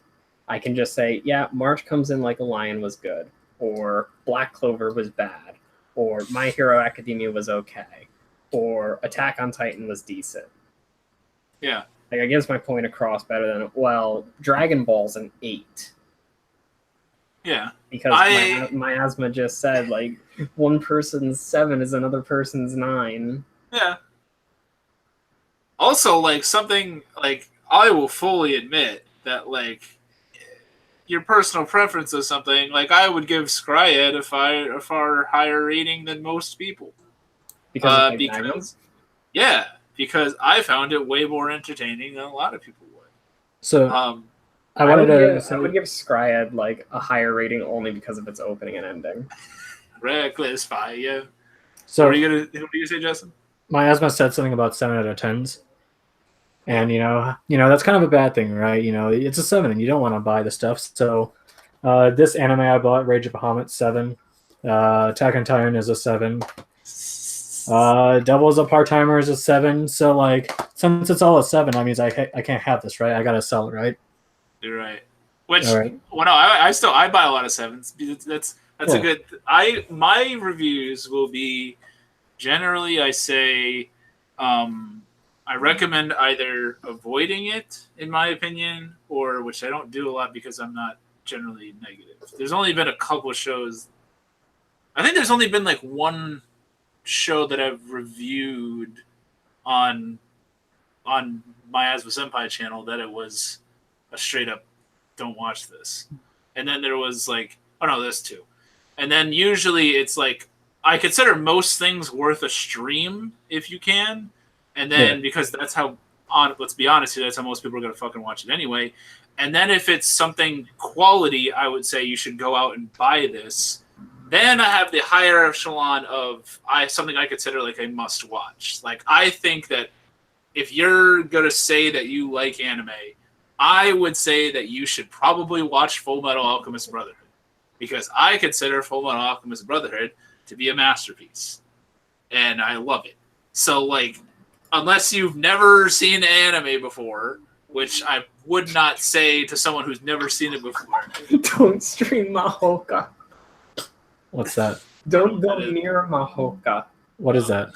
I can just say, yeah, March Comes In Like a Lion was good, or Black Clover was bad, or My Hero Academia was okay, or Attack on Titan was decent. Yeah. Like, it gets my point across better than, well, Dragon Ball's an 8. Yeah. Because my asthma just said, like, one person's 7 is another person's 9. Yeah. Also, like, something, like, I will fully admit that, like, your personal preference is something, like, I would give Scryed a far higher rating than most people. Because I found it way more entertaining than a lot of people would. So I would give Scryed like a higher rating only because of its opening and ending. Reckless fire. So what are you gonna say, Justin? My asthma said something about 7 out of 10s. And you know that's kind of a bad thing, right? It's a 7 and you don't want to buy the stuff. So this anime I bought, Rage of Bahamut, 7. Attack on Titan is a 7. Devil's a Part-Timer is a 7. So like, since it's all a 7, that means I can't have this, right? I gotta sell it, right? You're right. Which, right. Well, no, I buy a lot of 7s. That's cool. a good. My reviews will be generally, I say, I recommend either avoiding it, in my opinion, or which I don't do a lot because I'm not generally negative. There's only been a couple shows. I think there's only been like one show that I've reviewed on my Aswa Senpai channel that it was a straight up don't watch this. And then there was like, oh no, there's 2. And then usually it's like, I consider most things worth a stream if you can. And then because that's how, let's be honest here, that's how most people are going to fucking watch it anyway. And then if it's something quality, I would say you should go out and buy this. Then I have the higher echelon of something I consider like a must watch. Like, I think that if you're going to say that you like anime, I would say that you should probably watch Full Metal Alchemist Brotherhood. Because I consider Full Metal Alchemist Brotherhood to be a masterpiece. And I love it. So, like, unless you've never seen anime before, which I would not say to someone who's never seen it before. Don't stream Mahoka. What's that? Don't go near Mahoka. What is that?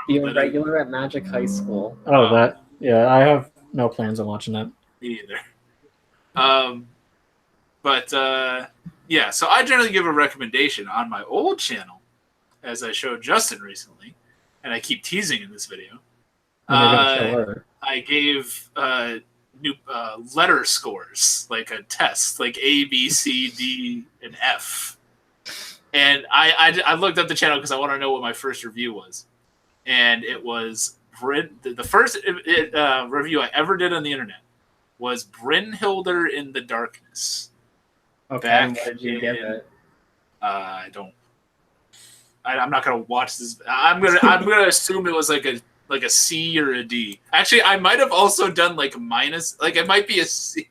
Be a regular at Magic High School. Oh, that. Yeah, I have no plans on watching that. Me either. Yeah, so I generally give a recommendation on my old channel, as I showed Justin recently, and I keep teasing in this video. I gave new letter scores, like a test, like A, B, C, D, and F. And I looked up the channel because I want to know what my first review was. And it was the first review I ever did on the internet was Brynhilder in the Darkness. Okay, what did you give it? I'm not gonna watch this. I'm gonna assume it was like a C or a D. Actually, I might have also done like minus. Like, it might be a C.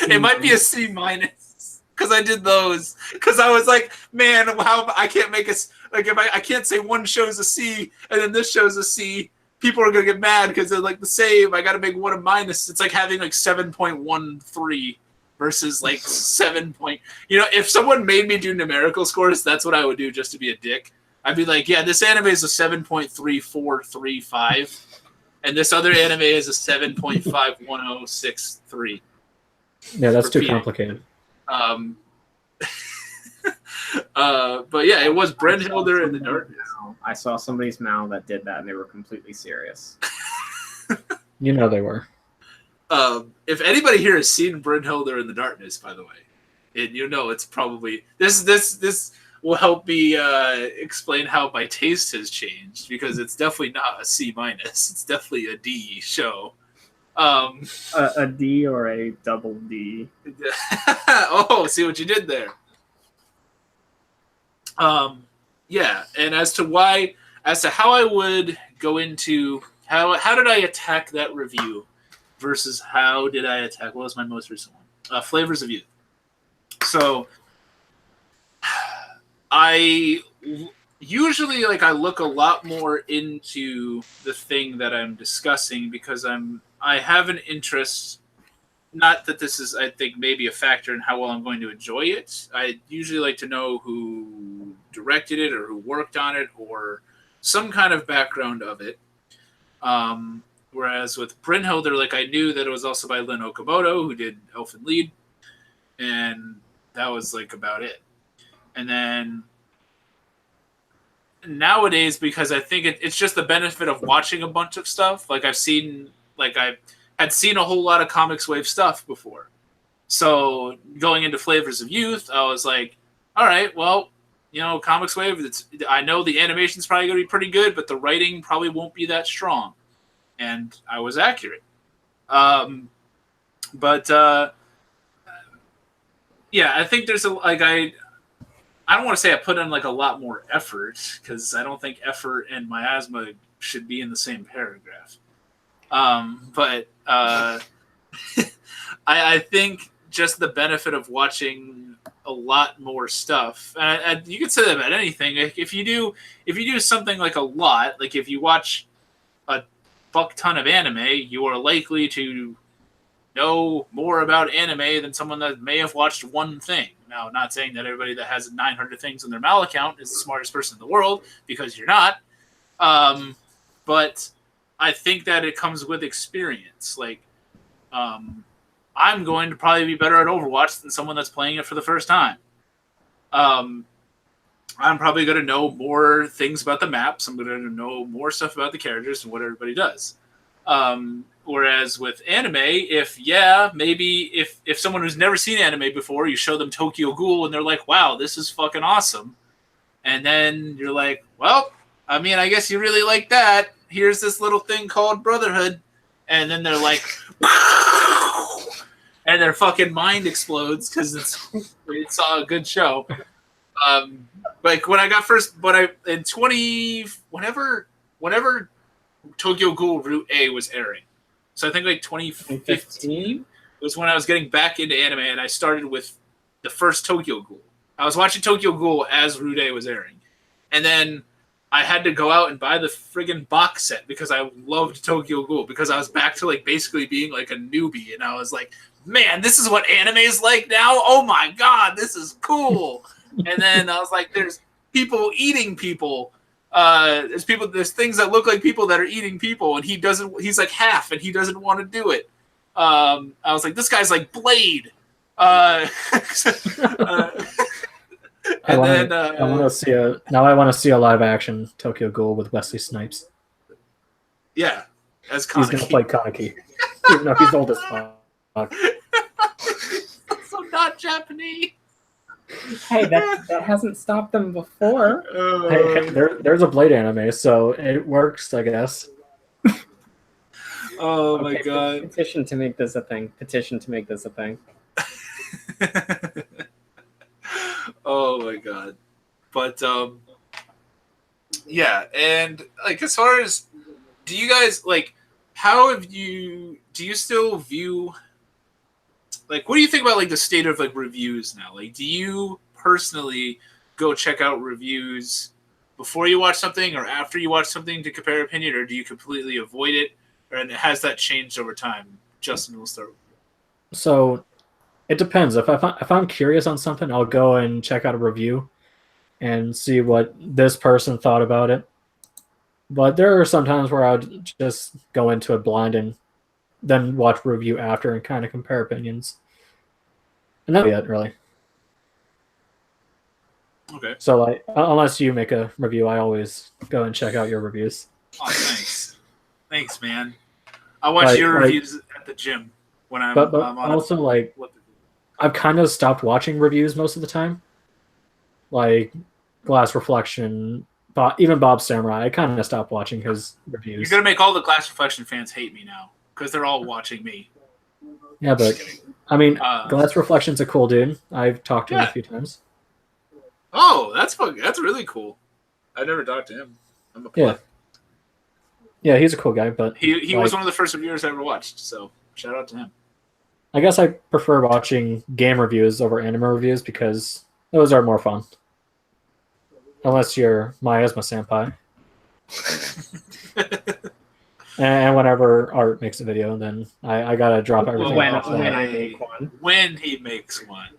It might be a C minus because I did those. Because I was like, man, how I can't make us like if I can't say one show's a C and then this show's a C. People are gonna get mad because they're like the same. I got to make one a minus. It's like having like 7.13 versus like 7. If someone made me do numerical scores, that's what I would do just to be a dick. I'd be like, yeah, this anime is a 7.3435, and this other anime is a 7.51063. Yeah, that's too complicated. But yeah, it was Brynhilder in the Darkness. I saw somebody's mouth that did that, and they were completely serious. You know they were. If anybody here has seen Brynhilder in the Darkness, by the way, and it's probably this will help me explain how my taste has changed, because it's definitely not a C minus. It's definitely a D show. A D or a double D? Oh, see what you did there. Yeah, and as to how I would go into how did I attack that review versus how did I attack what was my most recent one? Flavors of Youth. So I usually I look a lot more into the thing that I'm discussing, because I have an interest. Not that this is, I think, maybe a factor in how well I'm going to enjoy it. I usually like to know who directed it or who worked on it or some kind of background of it. Whereas with Brynhilder, I knew that it was also by Lin Okamoto, who did Elfen Lied, and that was about it. And then nowadays, because I think it's just the benefit of watching a bunch of stuff. I had seen a whole lot of Comics Wave stuff before. So going into Flavors of Youth, I was like, all right, well, Comics Wave, I know the animation's probably going to be pretty good, but the writing probably won't be that strong. And I was accurate. Yeah, I think there's I don't want to say I put in a lot more effort, because I don't think effort and miasma should be in the same paragraph. I think just the benefit of watching a lot more stuff, and you could say that about anything. If you do something a lot, if you watch a fuck ton of anime, you are likely to know more about anime than someone that may have watched one thing. Now, not saying that everybody that has 900 things on their Mal account is the smartest person in the world, because you're not. But I think that it comes with experience. I'm going to probably be better at Overwatch than someone that's playing it for the first time. I'm probably going to know more things about the maps. I'm going to know more stuff about the characters and what everybody does. Whereas with anime, if someone who's never seen anime before, you show them Tokyo Ghoul and they're like, wow, this is fucking awesome. And then you're like, well, I mean, I guess you really like that. Here's this little thing called Brotherhood. And then they're like, and their fucking mind explodes because it's a good show. When I got whenever Tokyo Ghoul Route A was airing. So I think 2015 was when I was getting back into anime, and I started with the first Tokyo Ghoul. I was watching Tokyo Ghoul as Route A was airing. And then I had to go out and buy the friggin' box set because I loved Tokyo Ghoul, because I was back to basically being a newbie, and I was like, man, this is what anime is like now? Oh my god, this is cool. And then I was like, there's people eating people. There's things that look like people that are eating people, and he's half, and he doesn't want to do it. I was like, this guy's like Blade. I want to see a live action Tokyo Ghoul with Wesley Snipes. Yeah, as Kaneki. He's going to play Kaneki, even though he's old as fuck. He's also not Japanese. Hey, that hasn't stopped them before. Hey, there's a Blade anime, so it works, I guess. Oh my god! Petition to make this a thing. Oh my god! But yeah, and as far as, do you guys do you still view? What do you think about the state of reviews now? Do you personally go check out reviews before you watch something or after you watch something to compare opinion, or do you completely avoid it? And has that changed over time? Justin, we'll start with you. So it depends. If I'm curious on something, I'll go and check out a review and see what this person thought about it. But there are some times where I'll just go into it blind and then watch review after and kind of compare opinions. And that'll be it, really. Okay. So, unless you make a review, I always go and check out your reviews. Oh, thanks. Thanks, man. I watch your reviews at the gym when I'm but on also, I've kind of stopped watching reviews most of the time. Glass Reflection, even Bob Samurai. I kind of stopped watching his You're reviews. gonna make all the Glass Reflection fans hate me now because they're all watching me. Yeah, but I mean, Uh, Glass Reflection's a cool dude. I've talked to him Yeah. a few times. Oh, that's fun. That's really cool. I never talked to him. I'm a Yeah. Yeah, he's a cool guy, but he was one of the first reviewers I ever watched, so shout out to him. I guess I prefer watching game reviews over anime reviews because those are more fun. Unless you're Miasma Senpai. And whenever Art makes a video, then I gotta drop everything. When else. I make one. When he makes one.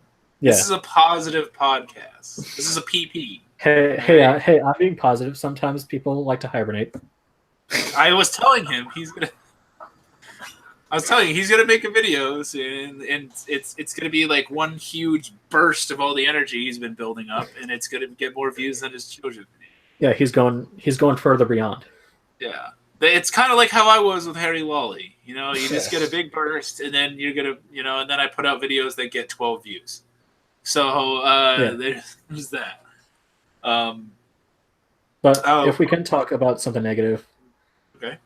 Yeah. This is a positive podcast. This is a PP. Hey, I'm being positive. Sometimes people like to hibernate. I was telling him he's gonna make a video soon, and it's gonna be like one huge burst of all the energy he's been building up, and it's gonna get more views than his children. Yeah, he's going further beyond. Yeah. It's kind of like how I was with Harry Lolly. You know, you just get a big burst, and then you're gonna, and then I put out videos that get 12 views. So there's that. But if we can talk about something negative, okay.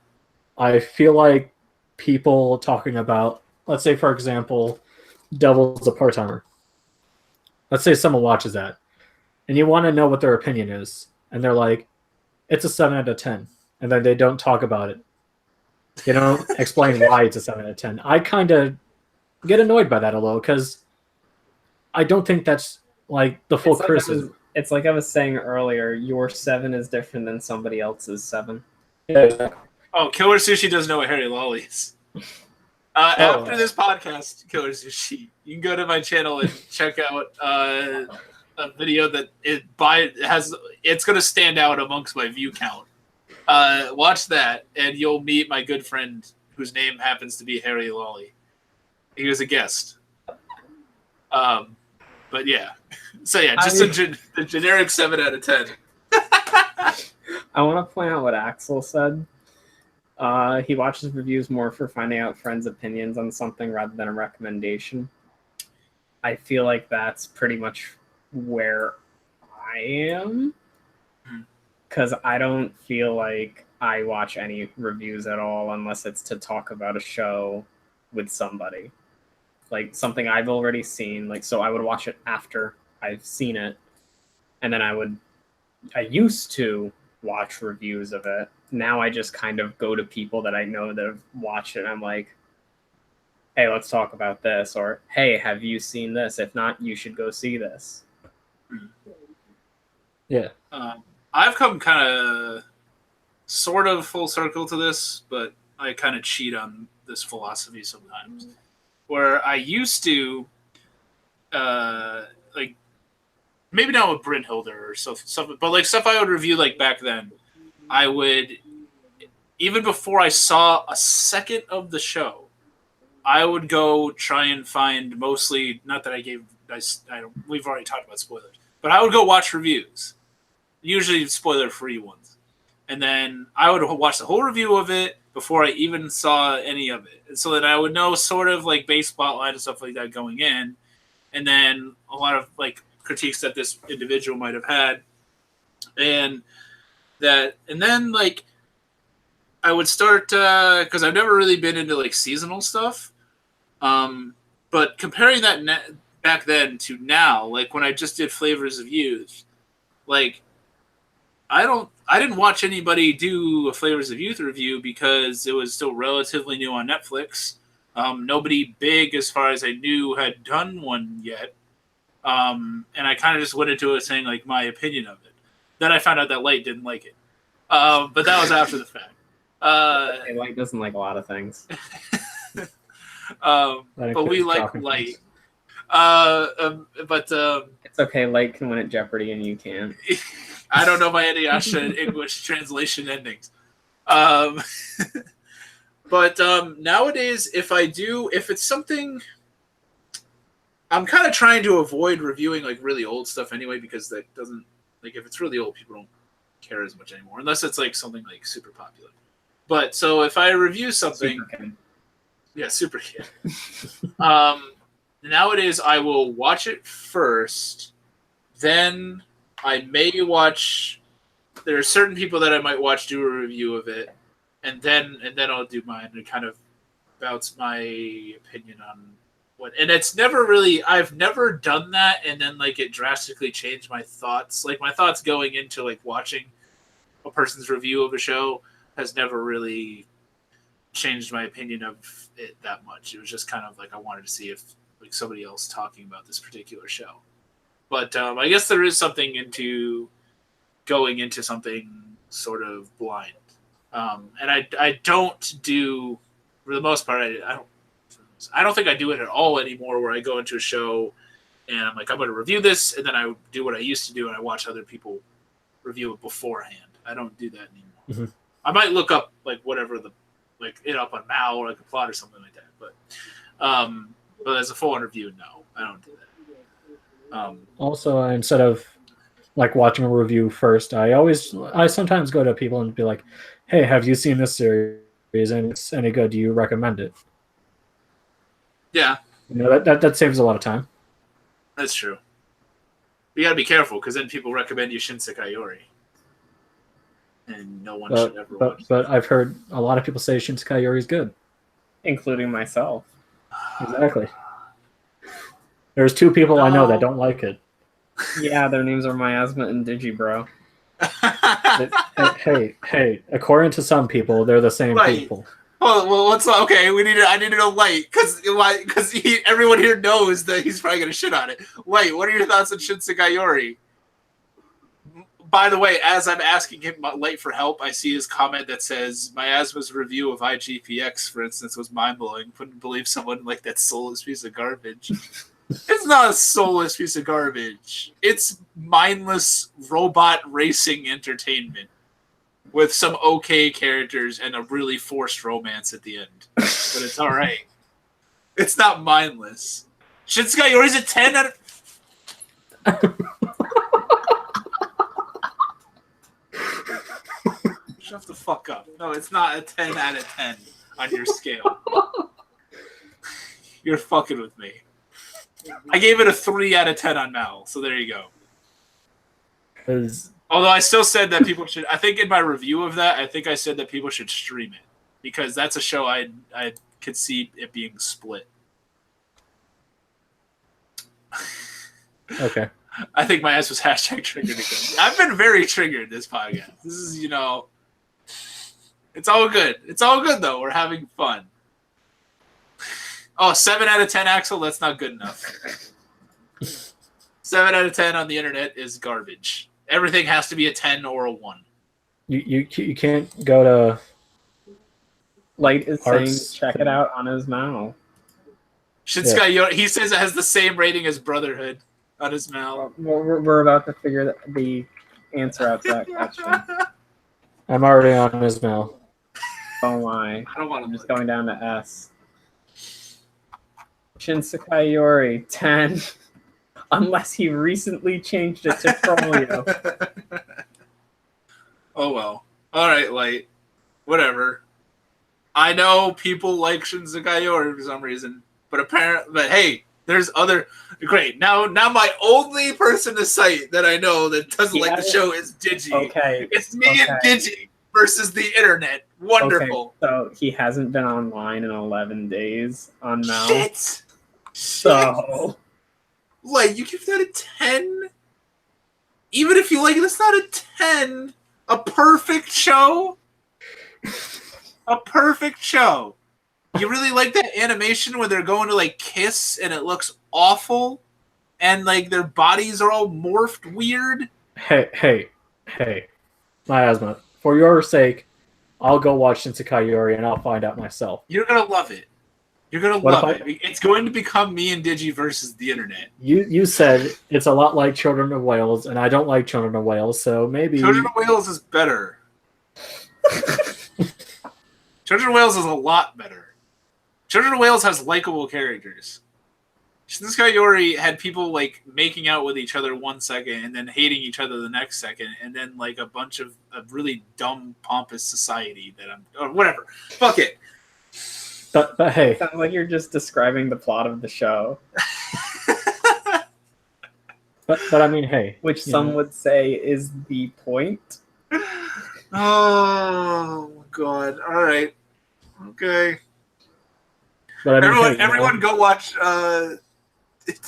I feel like people talking about, let's say, for example, Devil's a Part-Timer. Let's say someone watches that, and you want to know what their opinion is, and they're like, it's a 7 out of 10. And then they don't talk about it. They don't explain why it's a 7 out of 10. I kind of get annoyed by that a little because I don't think that's like the full criticism. It's like I was saying earlier, your 7 is different than somebody else's 7. Yeah, exactly. Oh, Killer Sushi doesn't know what Harry Lolly is. After this podcast, Killer Sushi, you can go to my channel and check out a video that it's going to stand out amongst my view count. Watch that, and you'll meet my good friend whose name happens to be Harry Lolly. He was a guest. But yeah. So yeah, just a generic 7 out of 10. I want to point out what Axel said. He watches reviews more for finding out friends' opinions on something rather than a recommendation. I feel like that's pretty much where I am. Because I don't feel like I watch any reviews at all unless it's to talk about a show with somebody. Like something I've already seen. Like, so I would watch it after I've seen it. And then I used to watch reviews of it. Now I just kind of go to people that I know that have watched it. And I'm like, hey, let's talk about this. Or, hey, have you seen this? If not, you should go see this. Yeah. I've come kind of sort of full circle to this, but I kind of cheat on this philosophy sometimes. Where I used to, like, maybe not with Brynhilder or stuff, but like stuff I would review like back then, I would, even before I saw a second of the show, I would go try and find mostly, not that we've already talked about spoilers, but I would go watch reviews. Usually spoiler-free ones. And then I would watch the whole review of it before I even saw any of it. And so that I would know sort of like base plotline and stuff like that going in. And then a lot of like critiques that this individual might have had. And then like I would start, because I've never really been into like seasonal stuff. But comparing that back then to now, like when I just did Flavors of Youth, like, I didn't watch anybody do a Flavors of Youth review because it was still relatively new on Netflix. Nobody big, as far as I knew, had done one yet. And I kind of just went into it saying, like, my opinion of it. Then I found out that Light didn't like it. But that was after the fact. Light doesn't like a lot of things. But we like Light. It's okay, Light can win at Jeopardy and you can't. I don't know my Inuyasha English translation endings. But nowadays, if it's something, I'm kind of trying to avoid reviewing like really old stuff anyway, because that doesn't, like, if it's really old, people don't care as much anymore, unless it's like something like super popular. But so if I review something, Super Kid. Nowadays, I will watch it first, then I may watch. There are certain people that I might watch do a review of it, and then I'll do mine and kind of bounce my opinion on what. And it's never really. I've never done that, and then like it drastically changed my thoughts. Like my thoughts going into like watching a person's review of a show has never really changed my opinion of it that much. It was just kind of like I wanted to see if like somebody else talking about this particular show. But I guess there is something into going into something sort of blind, and I don't do, for the most part, I don't think I do it at all anymore. Where I go into a show and I'm like, I'm going to review this, and then I do what I used to do and I watch other people review it beforehand. I don't do that anymore. Mm-hmm. I might look up like whatever it up on Mal or like a plot or something like that, but as a full review, no, I don't do that. Also, instead of like watching a review first, I sometimes go to people and be like, "Hey, have you seen this series? And it's any good? Do you recommend it?" Yeah, that saves a lot of time. That's true. You got to be careful because then people recommend you Shinsekai Yori, and no one should ever watch. But I've heard a lot of people say Shinsekai Yori is good, including myself. Exactly. There's 2 people I know that don't like it. Yeah, their names are Miasma and Digibro. Hey! According to some people, they're the same people. Oh well, what's okay? I need to know Light because everyone here knows that he's probably gonna shit on it. Light, what are your thoughts on Shinsekai Yori? By the way, as I'm asking him Light for help, I see his comment that says Miasma's review of IGPX, for instance, was mind blowing. Couldn't believe someone like that soulless piece of garbage. It's not a soulless piece of garbage. It's mindless robot racing entertainment with some okay characters and a really forced romance at the end. But it's all right. It's not mindless. Shinsekai Yori's a 10 out of... Shut the fuck up. No, it's not a 10 out of 10 on your scale. You're fucking with me. I gave it a 3 out of 10 on Mal, so there you go. Although I still said that people should... I think in my review of that, I think I said that people should stream it. Because that's a show I could see it being split. Okay. I think my ass was hashtag triggered again. I've been very triggered this podcast. This is, it's all good. It's all good, though. We're having fun. Oh, 7 out of 10, Axel? That's not good enough. 7 out of 10 on the internet is garbage. Everything has to be a 10 or a 1. You can't go to... Light is saying check it out on his Mal. Shinsekai Yori, he says it has the same rating as Brotherhood on his Mal. We're about to figure the answer out to that question. I'm already on his Mal. Oh my. I don't want to. I'm just going down to S. Shinsekai Yori, 10. Unless he recently changed it to Trolio. Oh well. Alright, Light. Whatever. I know people like Shinsekai Yori for some reason. But hey, there's other... Great. Now my only person to cite that I know that doesn't like the show is Digi. Okay. It's me and Digi versus the internet. Wonderful. Okay, so he hasn't been online in 11 days on Mal. Shit. So... Like, you give that a 10? Even if you like it, that's not a 10. A perfect show? A perfect show. You really like that animation where they're going to, like, kiss and it looks awful? And, like, their bodies are all morphed weird? Hey. Miasma, for your sake, I'll go watch Shinsekai Yori and I'll find out myself. You're going to love it. You're going to love it. It's going to become me and Digi versus the internet. You said it's a lot like Children of Wales, and I don't like Children of Wales, so maybe... Children of Wales is better. Children of Wales is a lot better. Children of Wales has likable characters. Shinsekai Yori had people, like, making out with each other 1 second and then hating each other the next second, and then, like, a bunch of a really dumb, pompous society that or whatever. Fuck it. But hey, sounds like you're just describing the plot of the show. But I mean, hey, which some would say is the point. Oh God! All right, okay. But I mean, everyone, go watch.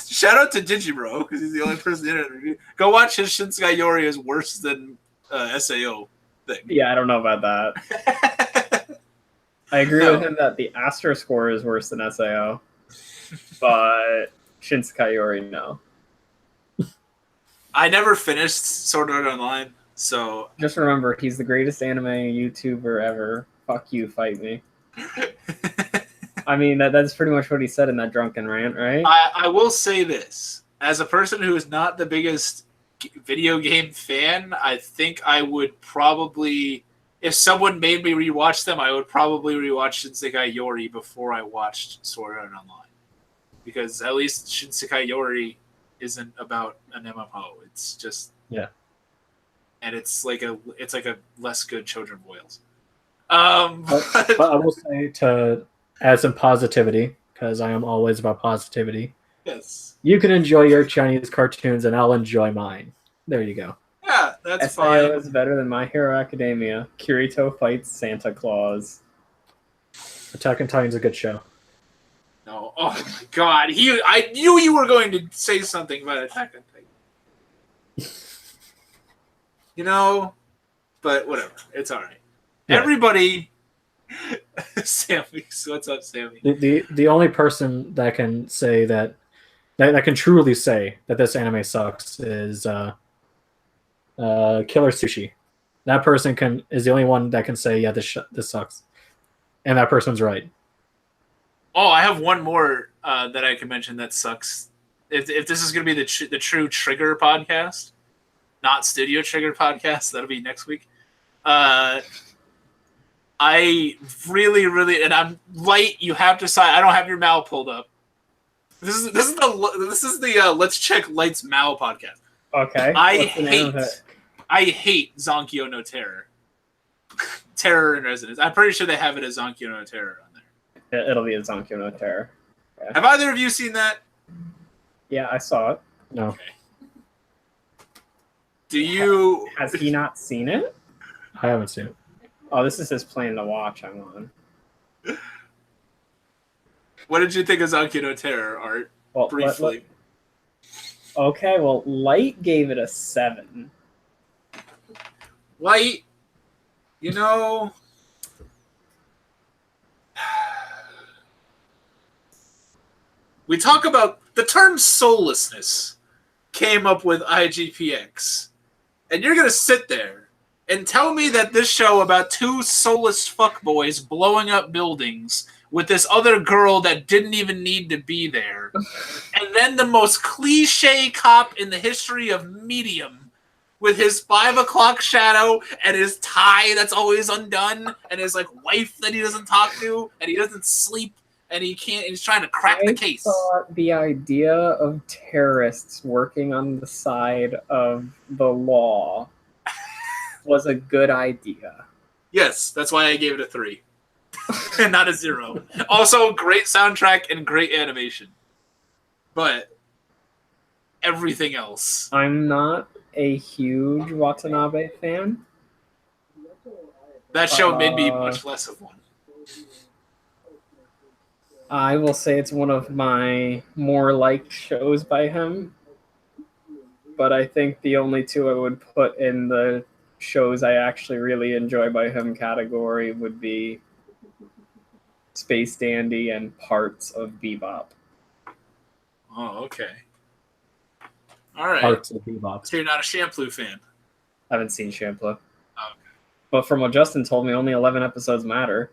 Shout out to Digibro because he's the only person in it. Go watch his Shinsugai Yori is worse than Sao thing. Yeah, I don't know about that. I agree with him that the Astro score is worse than Sao, but Shinsugai Yori, no. I never finished Sword Art Online, so just remember he's the greatest anime YouTuber ever. Fuck you, fight me. I mean, that's pretty much what he said in that drunken rant, right? I will say this. As a person who is not the biggest video game fan, I think I would probably, if someone made me rewatch them, I would probably rewatch Shinsekai Yori before I watched Sword Art Online. Because at least Shinsekai Yori isn't about an MMO. It's just... Yeah. And it's like a less good Children of Wales. But I will say to add some positivity, because I am always about positivity. Yes. You can enjoy your Chinese cartoons, and I'll enjoy mine. There you go. Yeah, that's SAO fine. is better than My Hero Academia. Kirito fights Santa Claus. Attack on Titan's a good show. No, oh my God! I knew you were going to say something about Attack on Titan. You know, but whatever. It's all right. Yeah. Everybody. Sammy, what's up, Sammy? The only person that can say that can truly say that this anime sucks is Killer Sushi. That person is the only one that can say, yeah, this sucks, and that person's right. Oh, I have one more that I can mention that sucks. If this is going to be the true Trigger podcast, not Studio Trigger podcast, that'll be next week. I really, really, and I'm light. You have to sign. I don't have your Mal pulled up. This is the Let's Check Light's Mal podcast. Okay. I hate Zonkyo no Terror. Terror in Residence. I'm pretty sure they have it as Zonkyo no Terror on there. It'll be a Zonkyo no Terror. Yeah. Have either of you seen that? Yeah, I saw it. No. Okay. Do you? Has he not seen it? I haven't seen it. Oh, this is his plan to watch. I'm on. What did you think of Zonkyo no Terror, Art? Well, briefly. Okay, well, Light gave it a 7. Light, you know, we talk about the term soullessness came up with IGPX, and you're gonna sit there and tell me that this show about two soulless fuckboys blowing up buildings with this other girl that didn't even need to be there, and then the most cliche cop in the history of Medium with his 5 o'clock shadow and his tie that's always undone and his wife that he doesn't talk to and he doesn't sleep and he's trying to crack the case. I thought the idea of terrorists working on the side of the law was a good idea. Yes, that's why I gave it a 3. And not a 0. Also, great soundtrack and great animation. But everything else. I'm not a huge Watanabe fan. That show made me much less of one. I will say it's one of my more liked shows by him. But I think the only two I would put in the shows I actually really enjoy by him category would be Space Dandy and parts of Bebop. Oh, okay. All right. Parts of Bebop. So you're not a Shampoo fan? I haven't seen Shampoo. Okay. But from what Justin told me, only 11 episodes matter.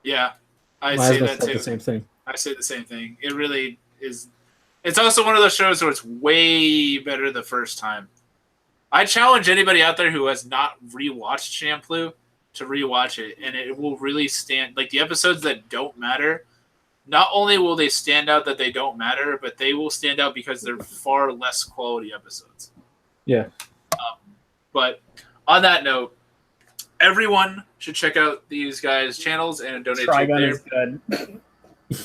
Yeah, I say that too. The same thing. I say the same thing. It really is. It's also one of those shows where it's way better the first time. I challenge anybody out there who has not rewatched Shampoo to rewatch it, and it will really stand. The episodes that don't matter, not only will they stand out that they don't matter, but they will stand out because they're far less quality episodes. Yeah. But on that note, everyone should check out these guys' channels and donate to Trigun their... is good.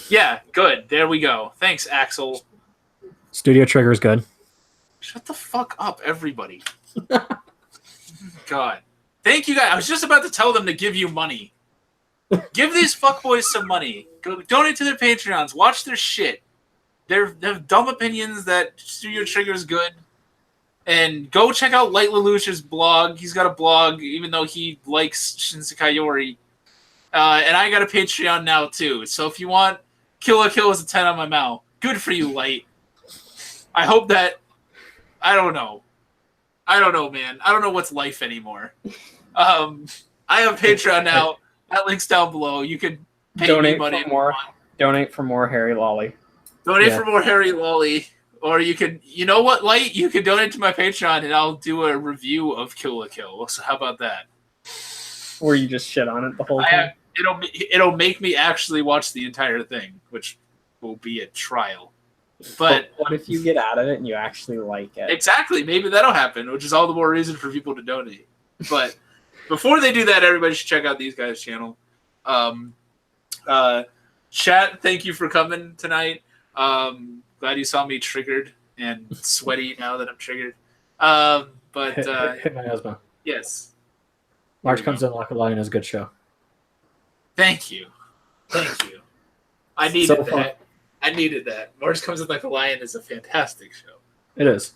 Yeah, good. There we go. Thanks, Axel. Studio Trigger's good. Shut the fuck up, everybody. God. Thank you guys. I was just about to tell them to give you money. Give these fuckboys some money. Go donate to their Patreons. Watch their shit. They have dumb opinions that Studio Trigger is good. And go check out Light Lelouch's blog. He's got a blog, even though he likes Shinsekai Yori. And I got a Patreon now, too. So if you want Kill la Kill as a 10 on my mouth, good for you, Light. I hope that... I don't know, man. I don't know what's life anymore. I have Patreon now. That link's down below. You can pay me money. Donate for more Harry Lolly. Donate for more Harry Lolly. Or you can, you know what, Light? You can donate to my Patreon and I'll do a review of Kill la Kill. So how about that? Where you just shit on it the whole time? It'll make me actually watch the entire thing, which will be a trial. But what if you get out of it and you actually like it? Exactly. Maybe that'll happen, which is all the more reason for people to donate. But before they do that, everybody should check out these guys' channel. Chat, thank you for coming tonight. Glad you saw me triggered and sweaty now that I'm triggered. Hit my asthma. Yes. March Comes in Like a Lion is a good show. Thank you. I needed that. I needed that. March Comes in Like a Lion is a fantastic show. It is.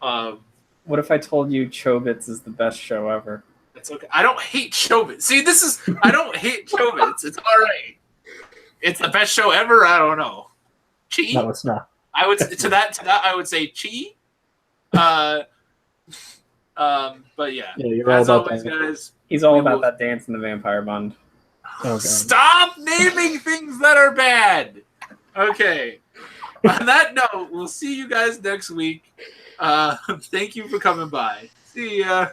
What if I told you Chobits is the best show ever? That's okay. I don't hate Chobits. See, I don't hate Chobits. It's all right. It's the best show ever. I don't know. Chi? No, it's not. I would to that I would say Chi. But yeah. You're as all about always, that. guys. He's all about that dance in the Vampire Bond. Oh, God. Stop naming things that are bad. Okay. On that note, we'll see you guys next week. Thank you for coming by. See ya.